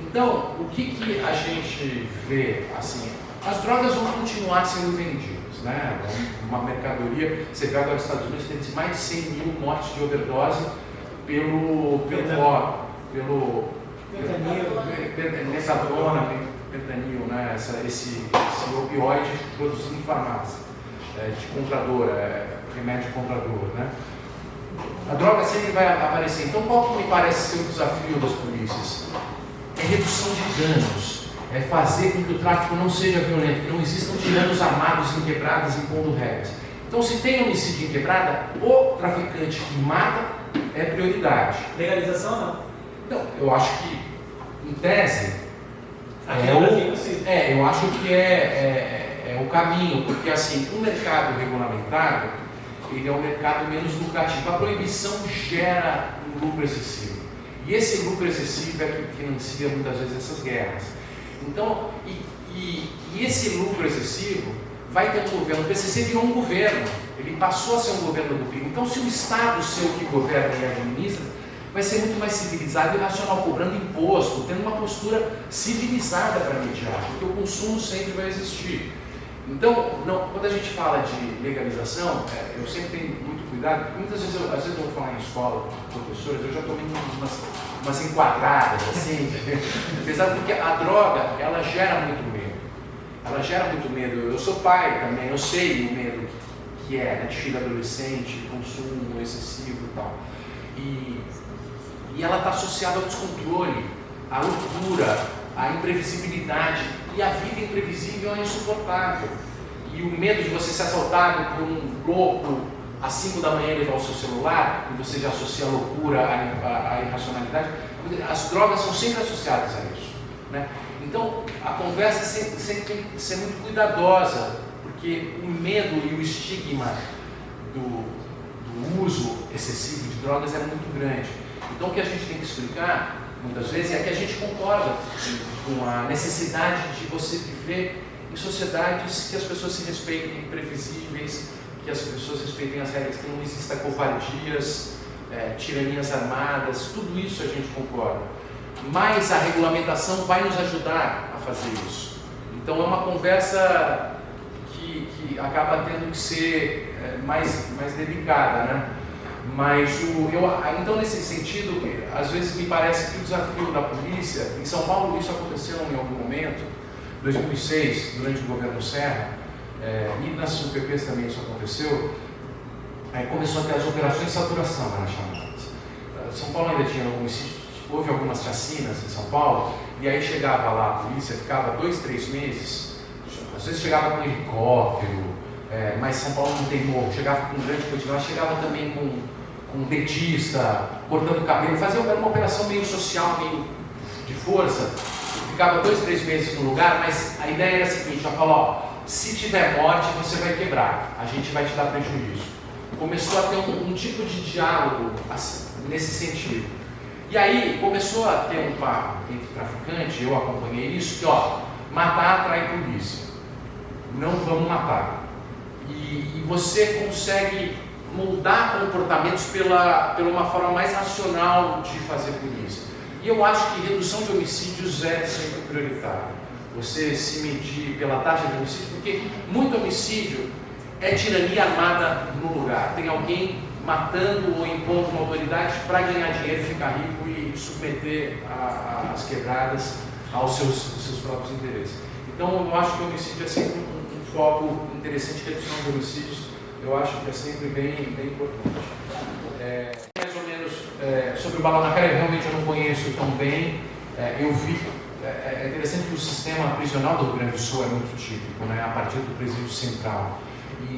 Então, o que a gente vê, assim, as drogas vão continuar sendo vendidas, né? Uma mercadoria, você vê agora nos Estados Unidos, tem mais de 100 mil mortes de overdose pelo metadona, fentanil, né? Esse opioide produzido em farmácia, de compradora, remédio comprador, né? A droga sempre vai aparecer. Então, qual que me parece ser o desafio das polícias? É redução de danos, é fazer com que o tráfico não seja violento, que não existam tiranos armados em quebradas impondo regras. Então, se tem homicídio em quebrada, o traficante que mata é prioridade. Legalização não? Não, eu acho que, em tese, eu acho que é o caminho, porque assim, o mercado regulamentado, ele é um mercado menos lucrativo. A proibição gera um lucro excessivo. E esse lucro excessivo é que financia muitas vezes essas guerras. Então, e esse lucro excessivo vai ter um governo. O PCC virou um governo, ele passou a ser um governo do crime. Então, se o Estado ser o que governa e administra, vai ser muito mais civilizado e racional, cobrando imposto, tendo uma postura civilizada para mediar, porque o consumo sempre vai existir. Então, quando a gente fala de legalização, eu sempre tenho muito cuidado, porque muitas vezes, às vezes eu vou falar em escola com professores, eu já tomei umas enquadradas, assim, apesar porque a droga, ela gera muito medo. Ela gera muito medo. Eu sou pai também, eu sei o medo que é, né, de filho adolescente, consumo excessivo e tal. E ela está associada ao descontrole, à loucura, à imprevisibilidade. E a vida imprevisível é insuportável. E o medo de você ser assaltado por um louco às 5 da manhã levar o seu celular, e você já associa a loucura à irracionalidade. As drogas são sempre associadas a isso, né? Então, a conversa sempre tem que ser muito cuidadosa, porque o medo e o estigma do uso excessivo de drogas é muito grande. Então, o que a gente tem que explicar, muitas vezes, é que a gente concorda com a necessidade de você viver em sociedades que as pessoas se respeitem, previsíveis, que as pessoas respeitem as regras, que não existam covardias, tiranias armadas, tudo isso a gente concorda. Mas a regulamentação vai nos ajudar a fazer isso. Então é uma conversa que acaba tendo que ser mais delicada, né? Mas então nesse sentido, às vezes me parece que o desafio da polícia, em São Paulo isso aconteceu em algum momento, 2006, durante o governo Serra, e nas UPPs também isso aconteceu, começou a ter as operações de saturação, eram chamadas. São Paulo ainda tinha houve algumas chacinas em São Paulo, e aí chegava lá a polícia, ficava 2, 3 meses, às vezes chegava com helicóptero, mas São Paulo não tem morro, chegava com um grande quantidade, chegava também com um dentista, cortando cabelo, fazia uma operação meio social, meio de força, ficava 2, 3 meses no lugar, mas a ideia era a seguinte, já falou, ó, se tiver morte, você vai quebrar, a gente vai te dar prejuízo. Começou a ter um tipo de diálogo assim, nesse sentido. E aí começou a ter um papo entre traficantes, eu acompanhei isso, que ó, matar atrai polícia, não vamos matar. E você consegue moldar comportamentos pela uma forma mais racional de fazer polícia. E eu acho que redução de homicídios é sempre prioritário. você se medir pela taxa de homicídio, porque muito homicídio é tirania armada no lugar. Tem alguém matando ou impondo uma autoridade para ganhar dinheiro, ficar rico e submeter as quebradas aos seus próprios interesses. Então, eu acho que o homicídio é sempre um foco interessante, redução de homicídios, eu acho que é sempre bem importante. Mais ou menos sobre o bala na cara, realmente eu não conheço tão bem. Eu vi, é interessante que o sistema prisional do Rio Grande do Sul é muito típico, né, a partir do presídio central.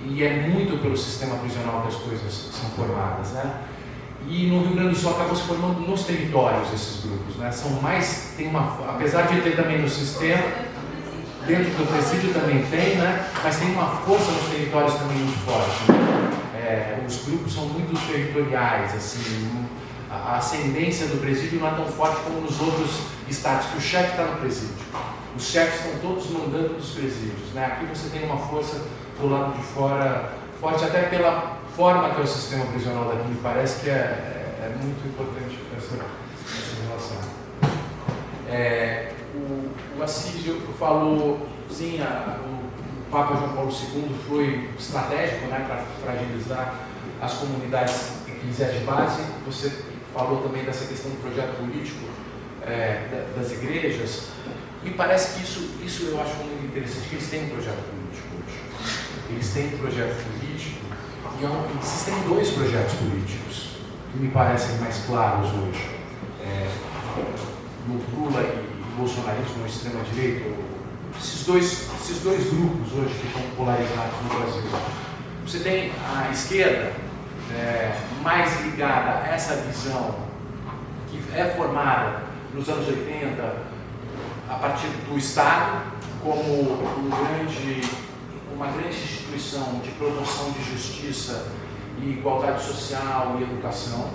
E é muito pelo sistema prisional que as coisas são formadas, né? E no Rio Grande do Sul acabou se formando nos territórios esses grupos, né? São mais, apesar de ter também no sistema, dentro do presídio também tem, né? Mas tem uma força nos territórios também muito forte. Né? Os grupos são muito territoriais, assim, a ascendência do presídio não é tão forte como nos outros estados, que o chefe está no presídio. Os chefes estão todos mandando dos presídios, né? Aqui você tem uma força do lado de fora forte, até pela forma que é o sistema prisional daqui, me parece que é muito importante essa relação. O Assísio falou, sim, o Papa João Paulo II foi estratégico, né, para fragilizar as comunidades eclesiais de base. Você falou também dessa questão do projeto político das igrejas. Me parece que isso eu acho muito interessante, que eles têm um projeto político hoje. Eles têm um projeto político e existem dois projetos políticos que me parecem mais claros hoje. No Lula e bolsonarismo, extrema-direita, esses dois grupos hoje que estão polarizados no Brasil. Você tem a esquerda mais ligada a essa visão que é formada nos anos 80 a partir do Estado como uma grande instituição de promoção de justiça e igualdade social e educação.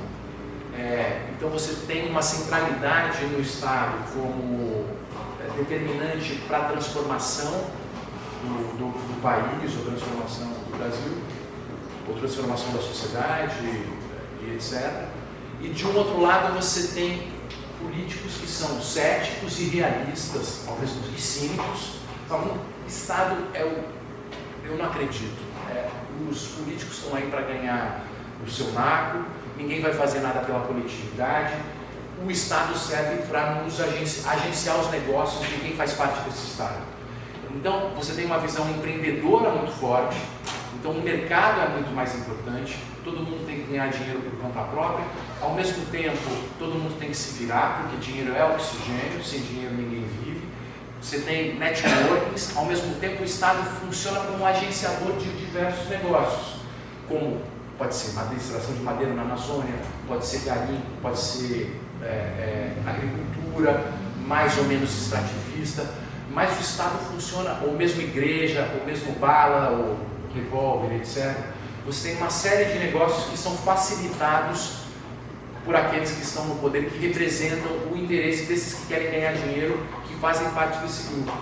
Então você tem uma centralidade no Estado como determinante para a transformação do país, ou transformação do Brasil, ou transformação da sociedade e etc. E de um outro lado você tem políticos que são céticos e realistas, ao mesmo tempo cínicos. Então, o Estado eu não acredito. Os políticos estão aí para ganhar o seu naco, ninguém vai fazer nada pela coletividade. O Estado serve para nos agenciar os negócios de quem faz parte desse Estado. Então, você tem uma visão empreendedora muito forte, então o mercado é muito mais importante, todo mundo tem que ganhar dinheiro por conta própria, ao mesmo tempo todo mundo tem que se virar, porque dinheiro é oxigênio, sem dinheiro ninguém vive. Você tem networkings, ao mesmo tempo o Estado funciona como um agenciador de diversos negócios, como pode ser extração de madeira na Amazônia, pode ser garimpo, pode ser agricultura, mais ou menos extrativista, mas o Estado funciona, ou mesmo igreja, ou mesmo bala, ou revólver, etc. Você tem uma série de negócios que são facilitados por aqueles que estão no poder, que representam o interesse desses que querem ganhar dinheiro, que fazem parte desse grupo.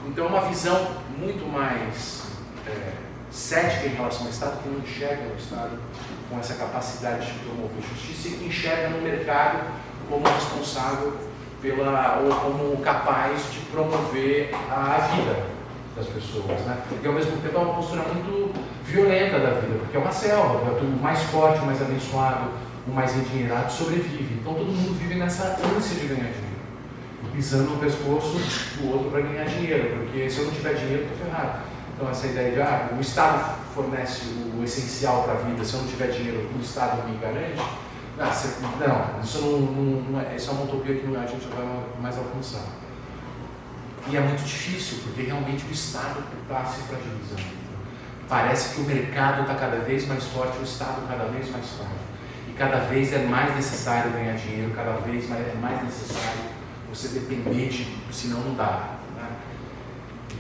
Então é uma visão muito mais cética em relação ao Estado, que não enxerga o Estado com essa capacidade de promover justiça e que enxerga no mercado como responsável ou como capaz de promover a vida das pessoas, né? E ao mesmo tempo é uma postura muito violenta da vida, porque é uma selva, o mais forte, o mais abençoado, o mais endinheirado sobrevive. Então todo mundo vive nessa ânsia de ganhar dinheiro, pisando no pescoço do outro para ganhar dinheiro, porque se eu não tiver dinheiro, eu estou ferrado. Então essa ideia de o Estado fornece o essencial para a vida, se eu não tiver dinheiro, o Estado me garante. Não, isso é uma utopia que a gente não vai mais alcançar. E é muito difícil, porque realmente o Estado está se fragilizando. Parece que o mercado está cada vez mais forte, o Estado cada vez mais frágil. E cada vez é mais necessário ganhar dinheiro, cada vez é mais necessário você depender senão não dá. Né?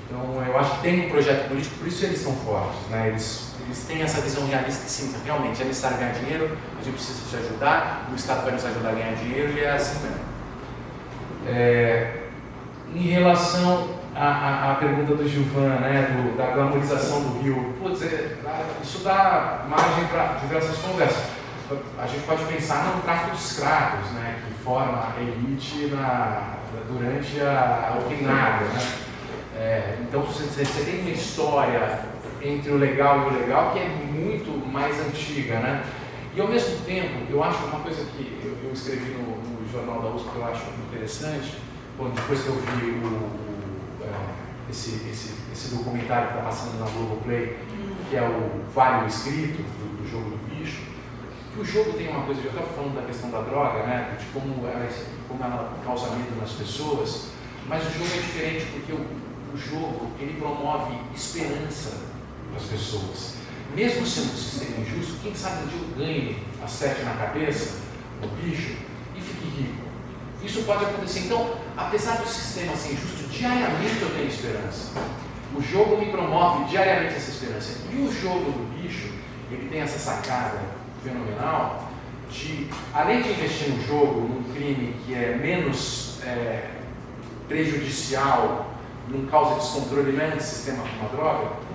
Então eu acho que tem um projeto político, por isso eles são fortes. Né? Eles têm essa visão realista que sim, realmente é necessário ganhar dinheiro, a gente precisa te ajudar, o Estado vai nos ajudar a ganhar dinheiro e é assim mesmo. Em relação à pergunta do Gilvan, né, da glamorização do Rio, isso dá margem para diversas conversas. A gente pode pensar no tráfico de escravos, né, que forma a elite durante a Openada, né? Então você tem uma história entre o legal e o legal que é muito mais antiga, né? E ao mesmo tempo, eu acho uma coisa que eu escrevi no jornal da USP que eu acho interessante, depois que eu vi esse documentário que está passando na Globoplay, que é o Vale o Escrito, do jogo do bicho, que o jogo tem uma coisa, eu estava falando da questão da droga, né, de como ela causa medo nas pessoas, mas o jogo é diferente porque o jogo ele promove esperança para as pessoas. Mesmo sendo um sistema injusto, quem sabe um dia eu ganhe a 7 na cabeça, no bicho, e fique rico. Isso pode acontecer. Então, apesar do sistema ser injusto, diariamente eu tenho esperança. O jogo me promove diariamente essa esperança. E o jogo do bicho, ele tem essa sacada fenomenal de, além de investir no jogo, num crime que é menos prejudicial, não causa descontrole mesmo de sistema como a droga,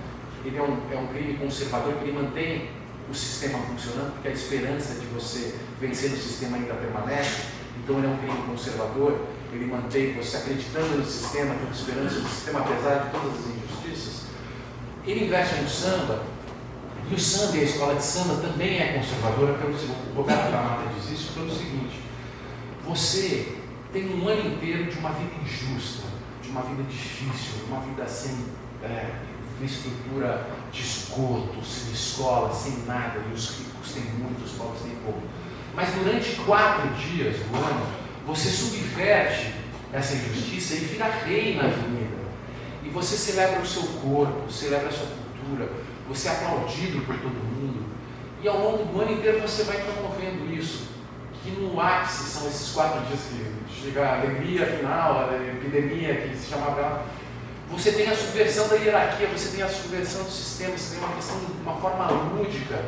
ele é um crime conservador que ele mantém o sistema funcionando, porque a esperança de você vencer no sistema ainda permanece. Então ele é um crime conservador, ele mantém você acreditando no sistema, tendo esperança no sistema, apesar de todas as injustiças. Ele investe no samba, e o samba e a escola de samba também é conservadora, pelo seguinte, o Roberto Camata diz isso pelo seguinte: você tem um ano inteiro de uma vida injusta, de uma vida difícil, de uma vida sem estrutura de esgoto, sem escola, sem nada, e os ricos têm muito, os pobres têm pouco. Mas durante 4 dias do ano, você subverte essa injustiça e vira rei na avenida. E você celebra o seu corpo, celebra a sua cultura, você é aplaudido por todo mundo. E ao longo do ano inteiro você vai promovendo isso. Que no ápice são esses 4 dias que chega a alegria final, a epidemia que se chamava. Você tem a subversão da hierarquia, você tem a subversão do sistema, você tem uma forma lúdica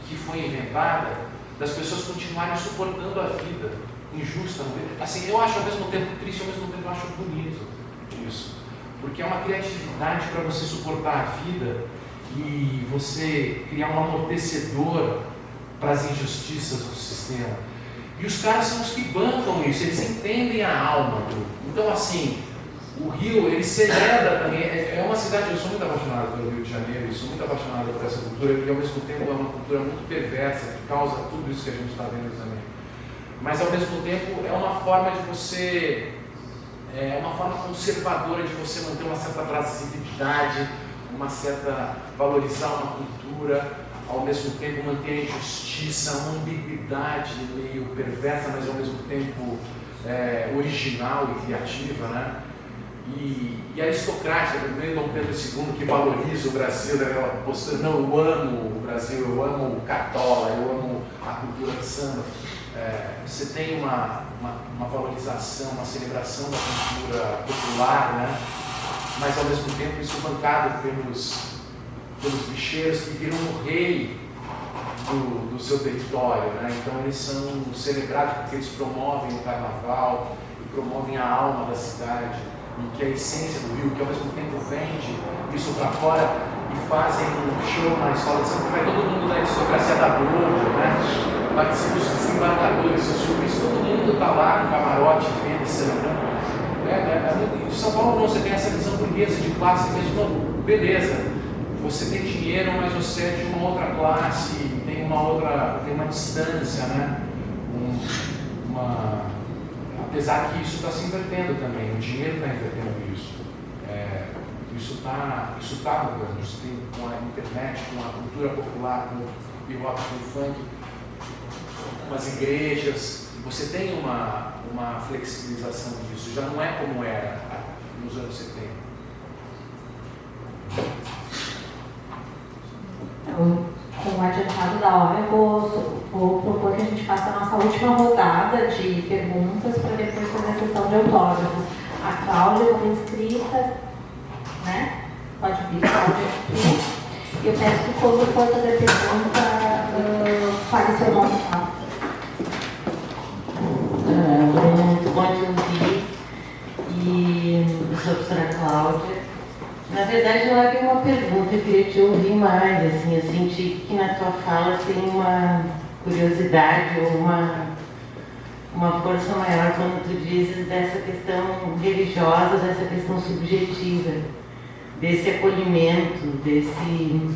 que foi inventada das pessoas continuarem suportando a vida injusta. Assim, eu acho ao mesmo tempo triste, ao mesmo tempo eu acho bonito isso. Porque é uma criatividade para você suportar a vida e você criar um amortecedor para as injustiças do sistema. E os caras são os que bancam isso, eles entendem a alma do... Então, assim, o Rio, ele celebra também, é uma cidade, eu sou muito apaixonado pelo Rio de Janeiro, eu sou muito apaixonado por essa cultura, porque ao mesmo tempo é uma cultura muito perversa, que causa tudo isso que a gente está vendo também. Mas ao mesmo tempo é uma forma de você, é uma forma conservadora de você manter uma certa brasilidade, uma certa, valorizar uma cultura, ao mesmo tempo manter a injustiça, uma ambiguidade meio perversa, mas ao mesmo tempo original e criativa, né? E aristocrática, também Dom Pedro II, que valoriza o Brasil, daquela postura, não, eu amo o Brasil, eu amo o Cartola, eu amo a cultura de samba. Você tem uma valorização, uma celebração da cultura popular, né? Mas ao mesmo tempo isso bancado pelos bicheiros que viram o rei do seu território, né? Então eles são celebrados porque eles promovem o carnaval e promovem a alma da cidade, e que é a essência do Rio, que ao mesmo tempo vende isso para fora e fazem um show na escola de samba, vai todo mundo da aristocracia da Globo, né? Participa os desembargadores, os filmes, todo mundo está lá no camarote vendo e celebrando. Em São Paulo não, você tem essa visão burguesa de classe mesmo, não, beleza, você tem dinheiro, mas você é de uma outra classe, tem uma distância, né? Apesar que isso está se invertendo também, o dinheiro está invertendo isso. Isso está mudando, isso tem com a internet, com a cultura popular, com o hip hop, com o funk, com as igrejas, você tem uma flexibilização disso, já não é como era nos anos 70. Com o adiantado da hora, eu vou propor que a gente faça a nossa última rodada de perguntas para depois fazer a sessão de autógrafos. A Cláudia, como inscrita, né? Pode vir, Cláudia, aqui. Eu peço que quando for fazer pergunta, fale seu nome. Muito bom te ouvir. E eu sou a professora Cláudia. Na verdade, não é bem uma pergunta, eu queria te ouvir mais. Assim, eu senti que na tua fala tem uma curiosidade ou uma força maior quando tu dizes dessa questão religiosa, dessa questão subjetiva, desse acolhimento, desse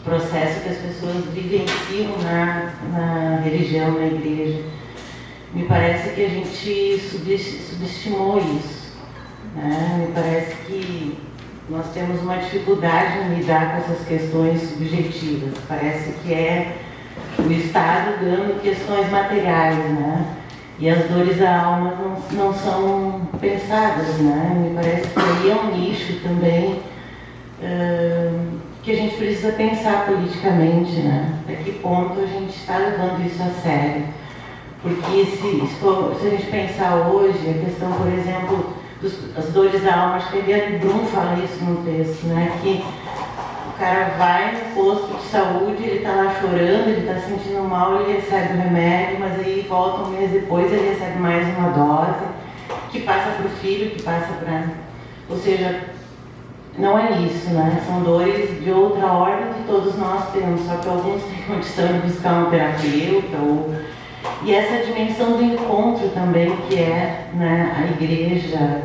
processo que as pessoas vivenciam na religião, na igreja. Me parece que a gente subestimou isso, né? Me parece que nós temos uma dificuldade em lidar com essas questões subjetivas. Parece que é o Estado dando questões materiais, né? E as dores da alma não são pensadas, né? Me parece que aí é um nicho também que a gente precisa pensar politicamente, né? Até que ponto a gente está levando isso a sério? Porque se a gente pensar hoje, a questão, por exemplo, as dores da alma, acho que a Eliane Brum fala isso no texto, né? Que o cara vai no posto de saúde, ele está lá chorando, ele está se sentindo mal, ele recebe o remédio, mas aí volta um mês depois, ele recebe mais uma dose, que passa para o filho, que passa para... Ou seja, não é isso, né? São dores de outra ordem que todos nós temos, só que alguns têm condição de buscar um terapeuta E essa dimensão do encontro também, que é, né, a igreja,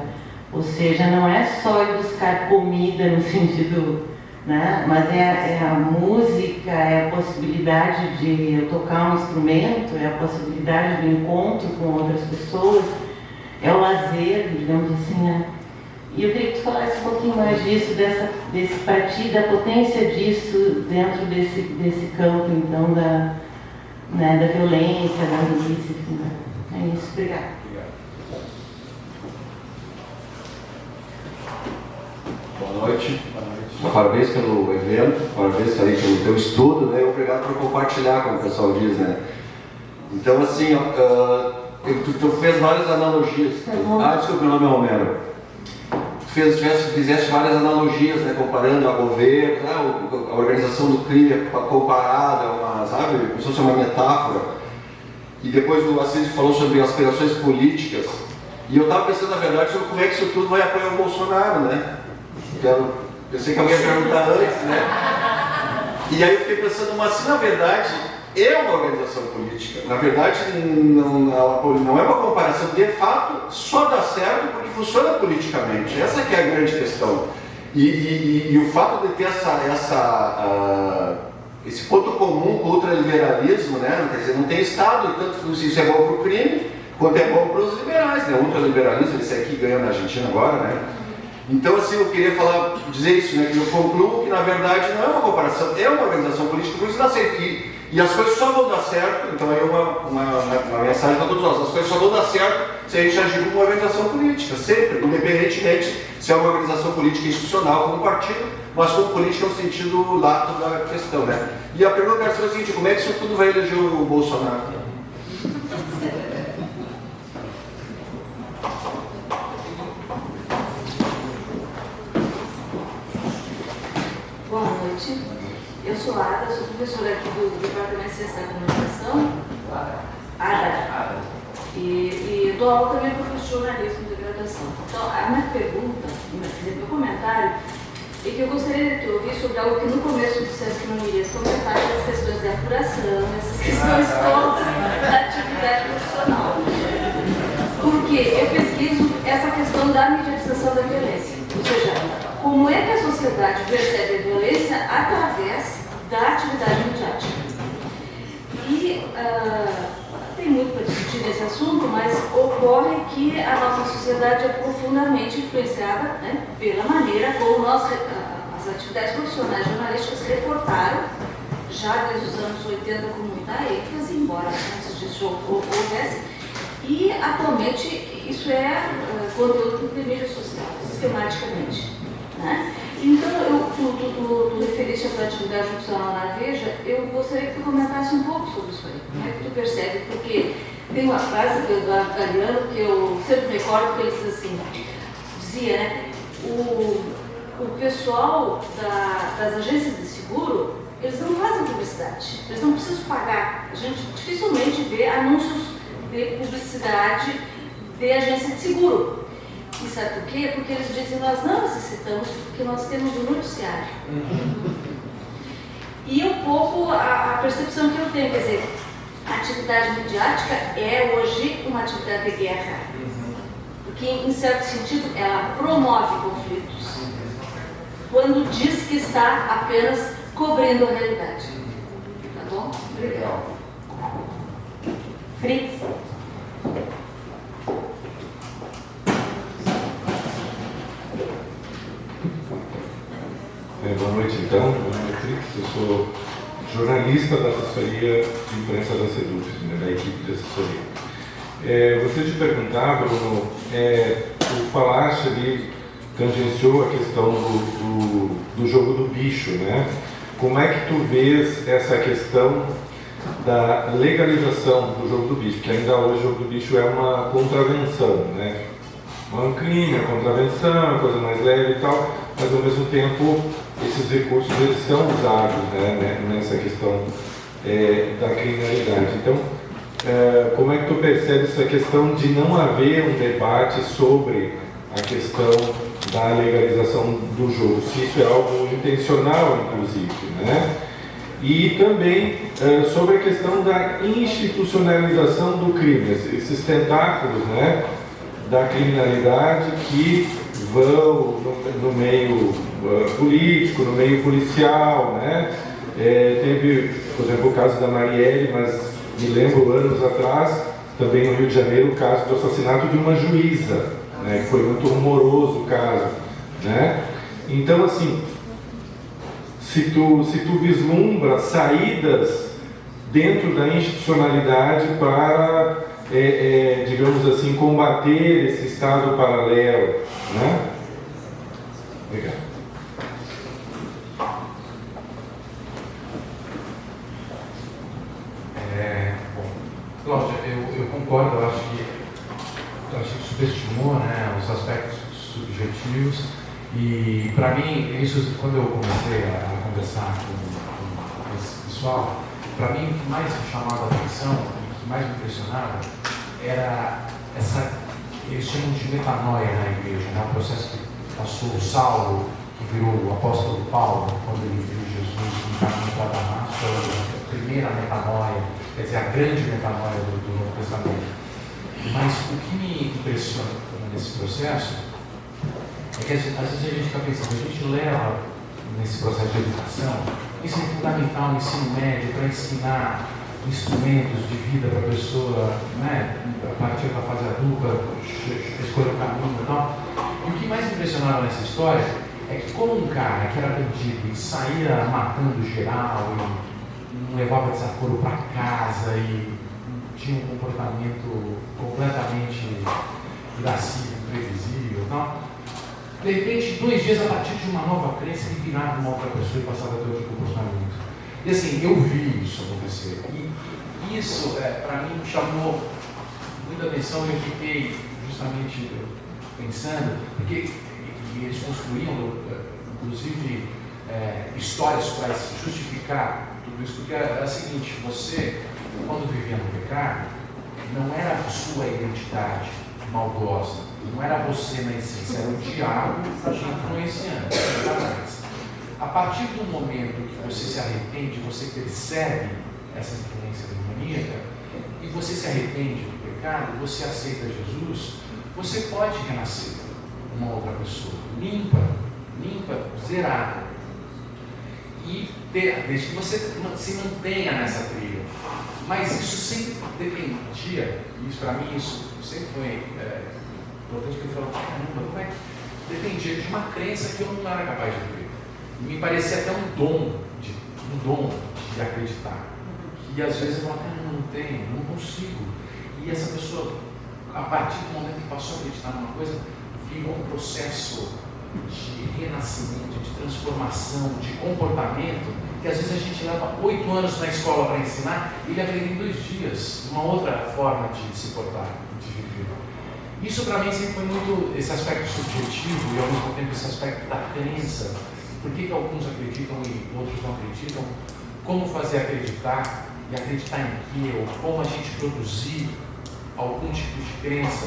ou seja, não é só ir buscar comida no sentido, né, mas é a música, é a possibilidade de eu tocar um instrumento, é a possibilidade do encontro com outras pessoas, é o lazer, digamos assim, né? E eu queria que tu falasse um pouquinho mais disso, desse partir, da potência disso dentro desse campo, então, da violência, da milícia, enfim. É isso, obrigada. Boa noite. Parabéns pelo evento, parabéns aí pelo teu estudo, né? Obrigado por compartilhar, como o pessoal diz, né? Então, assim, tu fez várias analogias. Desculpa, meu nome é Romero. Fizeste várias analogias, né, comparando a governo, né, a organização do crime comparada, sabe, como se fosse uma metáfora. E depois o Assis falou sobre aspirações políticas. E eu estava pensando, na verdade, sobre como é que isso tudo vai apoiar o Bolsonaro, né? Pensei que alguém ia perguntar antes, né? E aí eu fiquei pensando, mas se na verdade é uma organização política, na verdade não é uma comparação, de fato só dá certo porque funciona politicamente, essa que é a grande questão. E o fato de ter esse ponto comum com o ultraliberalismo, né? Quer dizer, não tem Estado, e tanto isso é bom para o crime, quanto é bom para os liberais, né? O ultraliberalismo, esse aqui ganha na Argentina agora, né? Então, assim, eu queria dizer isso, né? Que eu concluo que, na verdade, não é uma comparação, é uma organização política, por isso dá certo. E as coisas só vão dar certo, então aí uma mensagem para todos nós, as coisas só vão dar certo se a gente agir como uma organização política, sempre, independentemente se é uma organização política institucional, como um partido, mas como política no sentido lato da questão, né? E a pergunta é a seguinte, como é que isso tudo vai eleger o Bolsonaro? Boa noite. Eu sou Ada, sou professora aqui do Departamento de Ciência da Comunicação. Ada. E dou aula também para o curso de jornalismo de graduação. Então, a minha pergunta, meu comentário, é que eu gostaria de ouvir sobre algo que no começo disseste que não iria comentar, as questões de apuração, essas questões todas da atividade profissional. Porque eu pesquiso essa questão da mediatização da violência. Ou seja, como é que a sociedade percebe a violência através da atividade mediática. E tem muito para discutir nesse assunto, mas ocorre que a nossa sociedade é profundamente influenciada, né, pela maneira como as atividades profissionais jornalísticas se reportaram, já desde os anos 80 com muita ênfase, embora antes disso houvesse, e atualmente isso é conteúdo de mídia social, sistematicamente. Né? Então, tu referiste à tua atividade profissional na Veja, eu gostaria que tu comentasse um pouco sobre isso aí. Como é que tu percebe? Porque tem uma frase do Eduardo Galeano que eu sempre me recordo, que ele diz assim, dizia, né, o pessoal das agências de seguro, eles não fazem publicidade, eles não precisam pagar. A gente dificilmente vê anúncios de publicidade de agência de seguro. E sabe por quê? Porque eles dizem, nós não necessitamos, porque nós temos um noticiário. E um pouco a percepção que eu tenho, quer dizer, a atividade midiática é hoje uma atividade de guerra. Porque, em certo sentido, ela promove conflitos. Quando diz que está apenas cobrindo a realidade. Tá bom? Obrigada. Fritz. Boa noite, então. Meu nome é Fritz, eu sou jornalista da assessoria de imprensa da SEDUF, né, da equipe de assessoria. Gostaria de perguntar, Bruno, tu falaste ali, tangenciou a questão do jogo do bicho, né? Como é que tu vês essa questão da legalização do jogo do bicho? Que ainda hoje o jogo do bicho é uma contravenção, né? Não é um crime, é contravenção, é uma coisa mais leve e tal, mas ao mesmo tempo esses recursos eles são usados, né, nessa questão da criminalidade. Então, como é que tu percebe essa questão de não haver um debate sobre a questão da legalização do jogo, se isso é algo intencional, inclusive, né? E também sobre a questão da institucionalização do crime, esses tentáculos, né, da criminalidade que vão no meio político, no meio policial, né? Teve, por exemplo, o caso da Marielle, mas me lembro anos atrás, também no Rio de Janeiro, o caso do assassinato de uma juíza, né? Foi muito rumoroso o caso, né? Então, assim, se tu vislumbra saídas dentro da institucionalidade para, digamos assim, combater esse estado paralelo, né? Obrigado. Cláudia, eu concordo, eu acho que subestimou, né, os aspectos subjetivos e, para mim, isso, quando eu comecei a conversar com esse pessoal, para mim, o que mais me chamava a atenção, o que mais me impressionava, era essa, eles chamam de metanoia na igreja, né, um processo que passou o Saulo, que virou o apóstolo Paulo, quando ele viu Jesus no caminho para Damasco, a primeira metanoia, quer dizer, a grande metanoia do Novo Testamento. Mas o que me impressiona nesse processo é que às vezes a gente está pensando, a gente leva nesse processo de educação, isso é fundamental no ensino médio para ensinar instrumentos de vida para a pessoa, né, a partir da fase adulta, escolher o caminho e tal. E o que mais me impressionava nessa história é que, como um cara que era bandido e saía matando geral e não levava desaforo para casa e tinha um comportamento completamente irascível, previsível e tal, de repente, 2 dias a partir de uma nova crença, ele virava uma outra pessoa e passava a ter outro comportamento. E assim, eu vi isso acontecer. E isso, para mim, me chamou muita atenção e eu fiquei justamente pensando, porque eles construíam, inclusive, histórias para justificar tudo isso, porque era o seguinte, você, quando vivia no pecado, não era a sua identidade maldosa, não era você na essência, era o diabo te influenciando. A partir do momento que você se arrepende, você percebe essa influência demoníaca e você se arrepende do pecado, você aceita Jesus, você pode renascer uma outra pessoa, limpa, zerada. E desde que você se mantenha nessa trilha. Mas isso sempre dependia, e isso para mim isso sempre foi importante, porque eu falava, caramba, como é que dependia de uma crença que eu não era capaz de ter. Me parecia até um dom de acreditar. E às vezes eu falava, caramba, não tenho, não consigo. E essa pessoa, a partir do momento que passou a acreditar numa coisa, virou um processo de renascimento, de transformação, de comportamento, que às vezes a gente leva 8 anos na escola para ensinar e ele aprende em 2 dias, uma outra forma de se portar, de viver. Isso para mim sempre foi muito esse aspecto subjetivo e ao mesmo tempo esse aspecto da crença. Por que alguns acreditam e outros não acreditam? Como fazer acreditar e acreditar em quê? Ou como a gente produzir algum tipo de crença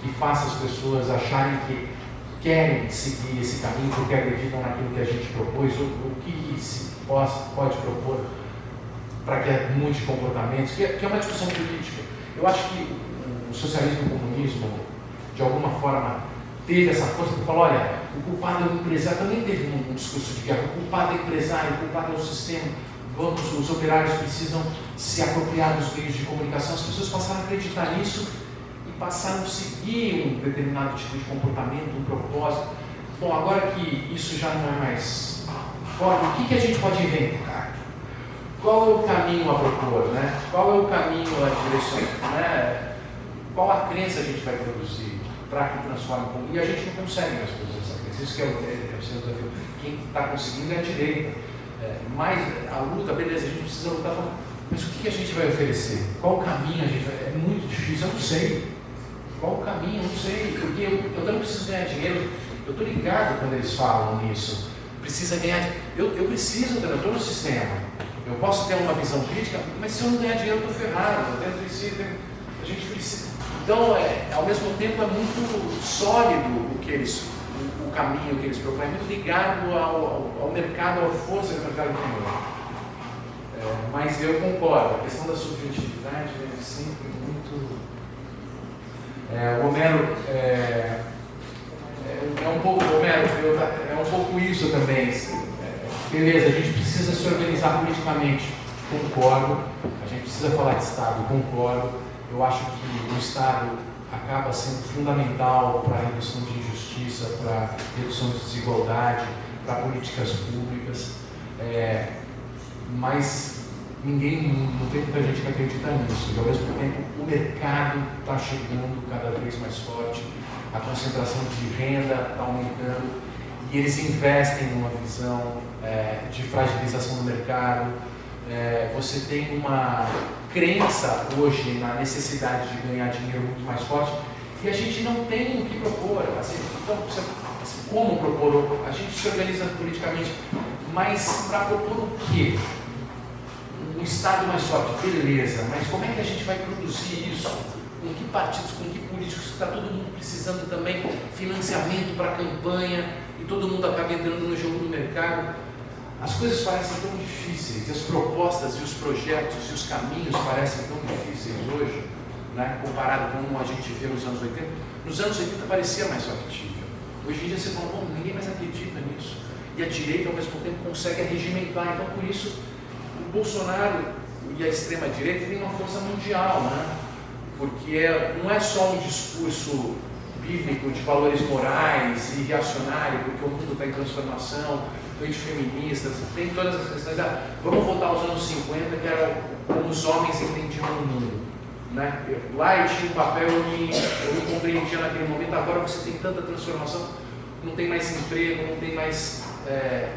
que faça as pessoas acharem que querem seguir esse caminho porque acreditam naquilo que a gente propôs, ou o que se pode propor para que mude comportamentos, que é uma discussão política. Eu acho que o socialismo e o comunismo, de alguma forma, teve essa força que falou, olha, o culpado é o empresário, também teve um discurso de guerra, o culpado é o empresário, o culpado é o sistema, os operários precisam se apropriar dos meios de comunicação, as pessoas passaram a acreditar nisso e passaram a seguir um determinado tipo de comportamento, um propósito. Bom, agora que isso já não é mais forma, o que a gente pode inventar? Qual é o caminho a propor, né? Qual é o caminho a direção, né? Qual a crença a gente vai produzir para que transforme o mundo? E a gente não consegue mais produzir essa crença. Isso que é o seu desafio. Quem está conseguindo é a direita. Mas a luta, beleza, a gente precisa lutar, mas o que a gente vai oferecer? Qual o caminho a gente vai... É muito difícil, eu não sei. Qual o caminho? Eu não sei, porque eu não preciso ganhar dinheiro. Eu estou ligado quando eles falam nisso. Precisa ganhar dinheiro. Eu preciso, eu estou no sistema. Eu posso ter uma visão crítica, mas se eu não ganhar dinheiro, eu estou ferrado. A gente precisa. Então, ao mesmo tempo, é muito sólido o caminho que eles propõem, é muito ligado ao mercado, à força do mercado econômico. Mas eu concordo, a questão da subjetividade é sempre muito. O Homero é um pouco isso também. Beleza, a gente precisa se organizar politicamente, concordo. A gente precisa falar de Estado, concordo. Eu acho que o Estado acaba sendo fundamental para a redução de injustiça, para a redução de desigualdade, para políticas públicas, mas não tem muita gente que acredita nisso. E ao mesmo tempo o mercado está chegando cada vez mais forte, a concentração de renda está aumentando e eles investem numa visão de fragilização do mercado. Você tem uma crença hoje na necessidade de ganhar dinheiro muito mais forte e a gente não tem o que propor. Então, como propor? A gente se organiza politicamente, mas para propor o quê? Um Estado mais forte, beleza, mas como é que a gente vai produzir isso? Com que partidos, com que políticos? Está todo mundo precisando também financiamento para a campanha e todo mundo acaba entrando no jogo do mercado. As coisas parecem tão difíceis, e as propostas e os projetos e os caminhos parecem tão difíceis hoje, né, comparado com como a gente vê nos anos 80. Nos anos 80 parecia mais factível. Hoje em dia você fala, bom, ninguém mais acredita nisso. E a direita, ao mesmo tempo, consegue regimentar. Então, por isso, o Bolsonaro e a extrema-direita têm uma força mundial, né? Porque não é só um discurso bíblico de valores morais e reacionário, porque o mundo está em transformação, antifeministas, tem todas as questões. Vamos voltar aos anos 50, que era como os homens entendiam o mundo. Né? Lá eu tinha um papel e eu não compreendia naquele momento. Agora você tem tanta transformação, não tem mais emprego, não tem mais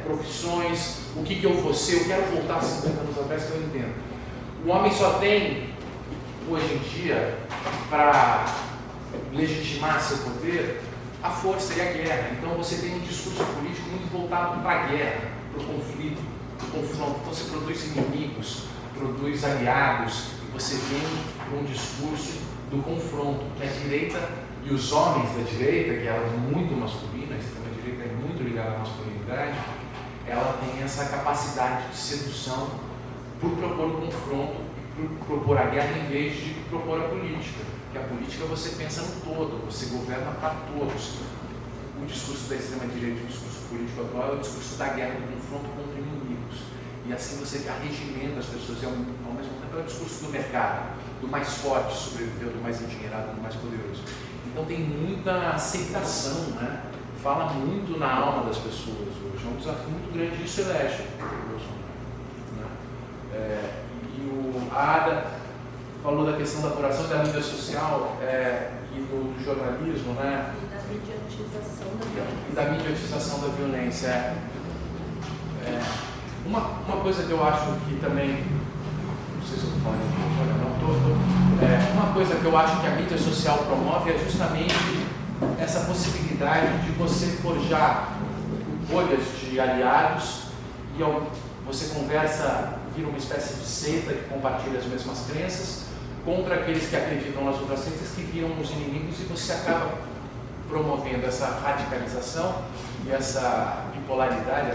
profissões. O que eu vou ser? Eu quero voltar 50 anos atrás, que eu entendo. O homem só tem, hoje em dia, para legitimar seu poder, a força e a guerra. Então você tem um discurso político muito voltado para a guerra, para o conflito, para o confronto. Então você produz inimigos, produz aliados, e você vem para um discurso do confronto, que a direita e os homens da direita, que ela é muito masculina, a extrema-direita é muito ligada à masculinidade, ela tem essa capacidade de sedução por propor o confronto, por propor a guerra em vez de propor a política. Porque a política você pensa no todo, você governa para todos. O discurso da extrema-direita, o discurso político atual é o discurso da guerra, do confronto contra inimigos. E assim você arregimenta as pessoas, e ao mesmo tempo é o discurso do mercado, do mais forte sobreviveu, do mais endinheirado, do mais poderoso. Então tem muita aceitação, né? Fala muito na alma das pessoas hoje. É um desafio muito grande e isso elege o Bolsonaro. Né? A Ada falou da questão da apuração da mídia social e do jornalismo, né? E da mediatização da violência. Uma coisa que eu acho que também, não sei se eu estou falando, uma coisa que eu acho que a mídia social promove é justamente essa possibilidade de você forjar bolhas de aliados e você conversa, vira uma espécie de seita que compartilha as mesmas crenças contra aqueles que acreditam nas outras crenças que viram os inimigos e você acaba promovendo essa radicalização e essa bipolaridade,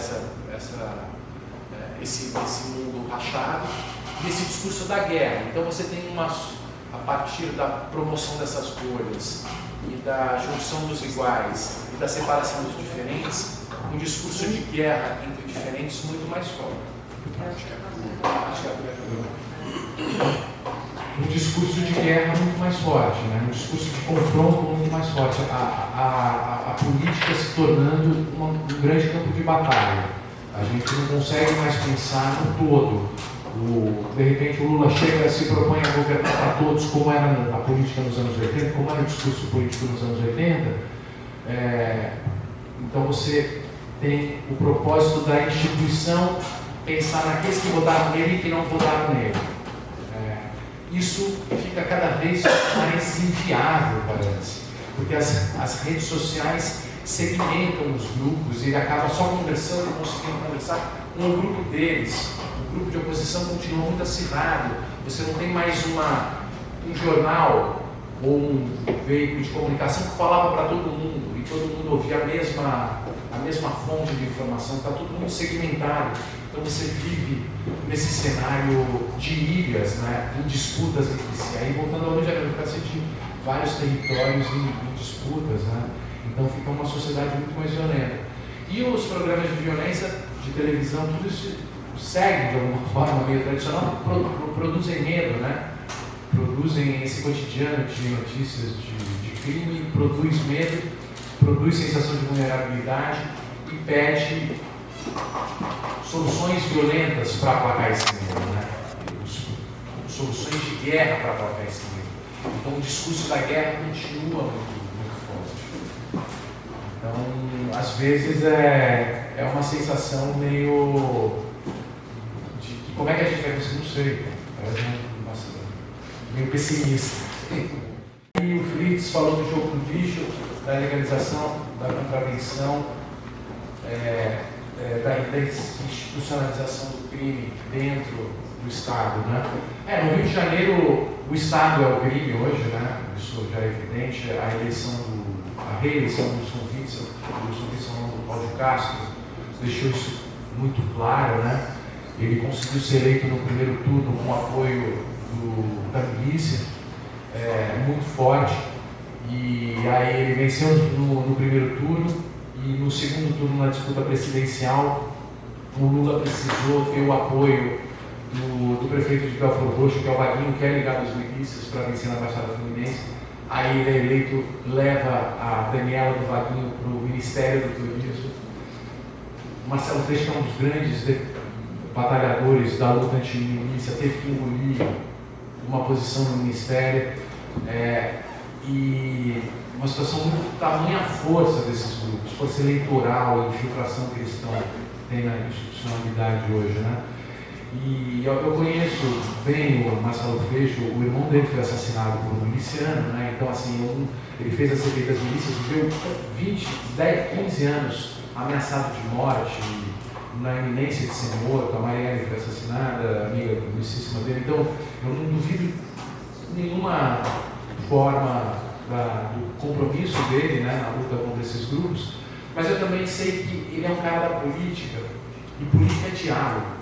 esse mundo rachado desse discurso da guerra. Então você tem a partir da promoção dessas bolhas e da junção dos iguais e da separação dos diferentes, um discurso de guerra entre diferentes muito mais forte. Um discurso de guerra muito mais forte, né? Um discurso de confronto muito mais forte. A política se tornando um grande campo de batalha. A gente não consegue mais pensar no todo. De repente o Lula chega e se propõe a governar para todos, como era a política nos anos 80, como era o discurso político nos anos 80. Então você tem o propósito da instituição pensar naqueles que votaram nele e que não votaram nele. Isso fica cada vez mais inviável, parece, porque as redes sociais segmentam os grupos e ele acaba só conversando e conseguindo conversar com o grupo deles. O grupo de oposição continua muito acirrado. Você não tem mais um jornal ou um veículo de comunicação que falava para todo mundo e todo mundo ouvia a mesma fonte de informação. Está todo mundo segmentado. Então você vive nesse cenário de ilhas, né, em disputas entre si. Aí voltando ao Rio de Janeiro, de vários territórios em disputas, né? Então fica uma sociedade muito mais violenta. E os programas de violência de televisão, tudo isso segue de alguma forma meio tradicional, produzem medo, né? Produzem esse cotidiano de notícias de crime, produz medo, produz sensação de vulnerabilidade e pede soluções violentas para aplacar esse medo, né? Soluções de guerra para aplacar esse medo. Então o discurso da guerra continua muito forte. Então, às vezes é uma sensação meio de que como é que a gente vai conseguir, não sei, meio pessimista. E o Fritz falou do jogo do bicho, da legalização, da contravenção, da institucionalização do crime dentro do Estado, né? No Rio de Janeiro, o Estado é o crime hoje, né? Isso já é evidente. A reeleição do Wilson Witzel, do Cláudio Castro, deixou isso muito claro, né? Ele conseguiu ser eleito no primeiro turno com o apoio da milícia, muito forte, e aí ele venceu no primeiro turno. E no segundo turno, na disputa presidencial, o Lula precisou ter o apoio do prefeito de Belfort Roxo, que é o Vaguinho, que é ligado às milícias, para vencer na Baixada Fluminense. Aí ele é eleito, leva a Daniela do Vaguinho para o Ministério do Turismo. Marcelo Freixo, que é um dos grandes batalhadores da luta anti-milícia, teve que engolir uma posição no Ministério. E uma situação muito tamanha força desses grupos, força eleitoral, a infiltração que eles têm na institucionalidade hoje, né? E eu conheço bem o Marcelo Freixo, o irmão dele foi assassinado por um miliciano, né? Então, assim, ele fez a CPI das milícias, viveu 10, 15 anos ameaçado de morte, na iminência de ser morto. A Marielle foi assassinada, amiga conhecíssima dele. Então, eu não duvido nenhuma forma do compromisso dele, né, na luta contra esses grupos, mas eu também sei que ele é um cara da política, e política é diálogo.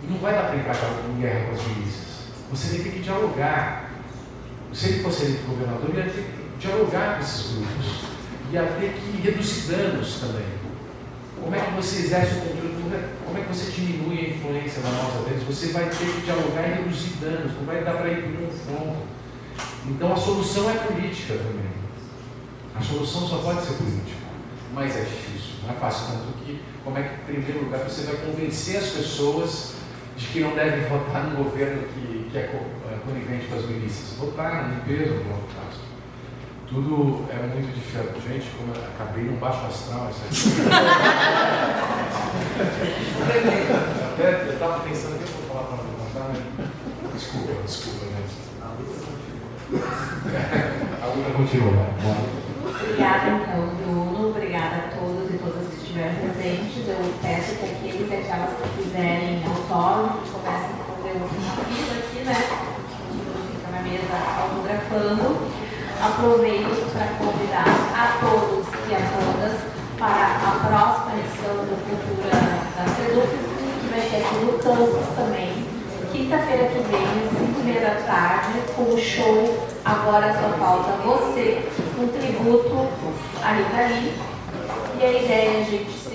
E não vai dar para entrar em guerra com as milícias. Você vai ter que dialogar. Se ele fosse eleito governador, ele ia ter que dialogar com esses grupos. Ia ter que reduzir danos também. Como é que você exerce o controle? Como é que você diminui a influência da nossa deles? Você vai ter que dialogar e reduzir danos. Não vai dar para ir para um confronto. Então a solução é política também. A solução só pode ser política. Mas é difícil, não é fácil. Tanto que, como é que, em primeiro lugar, você vai convencer as pessoas de que não devem votar num governo que é conivente com as milícias? Votar no peso do Cláudio Castro. Tudo é muito diferente. Gente, como eu acabei num baixo astral, isso aqui. Eu estava pensando que eu vou falar para levantar, né? Desculpa, gente. A luta continua. Obrigada, então, Bruno. Obrigada a todos e todas que estiveram presentes. Eu peço que aqueles e aquelas que quiserem autógrafos comecem a fazer uma fila aqui, né? A gente fica na mesa autografando. Aproveito para convidar a todos e a todas para a próxima edição da Cultura da SEDUC, que vai ser aqui no campus também, que quinta-feira que vem, 5h30 da tarde, com o show Agora Só Falta Você, um tributo à Rita Lee. E a ideia é a gente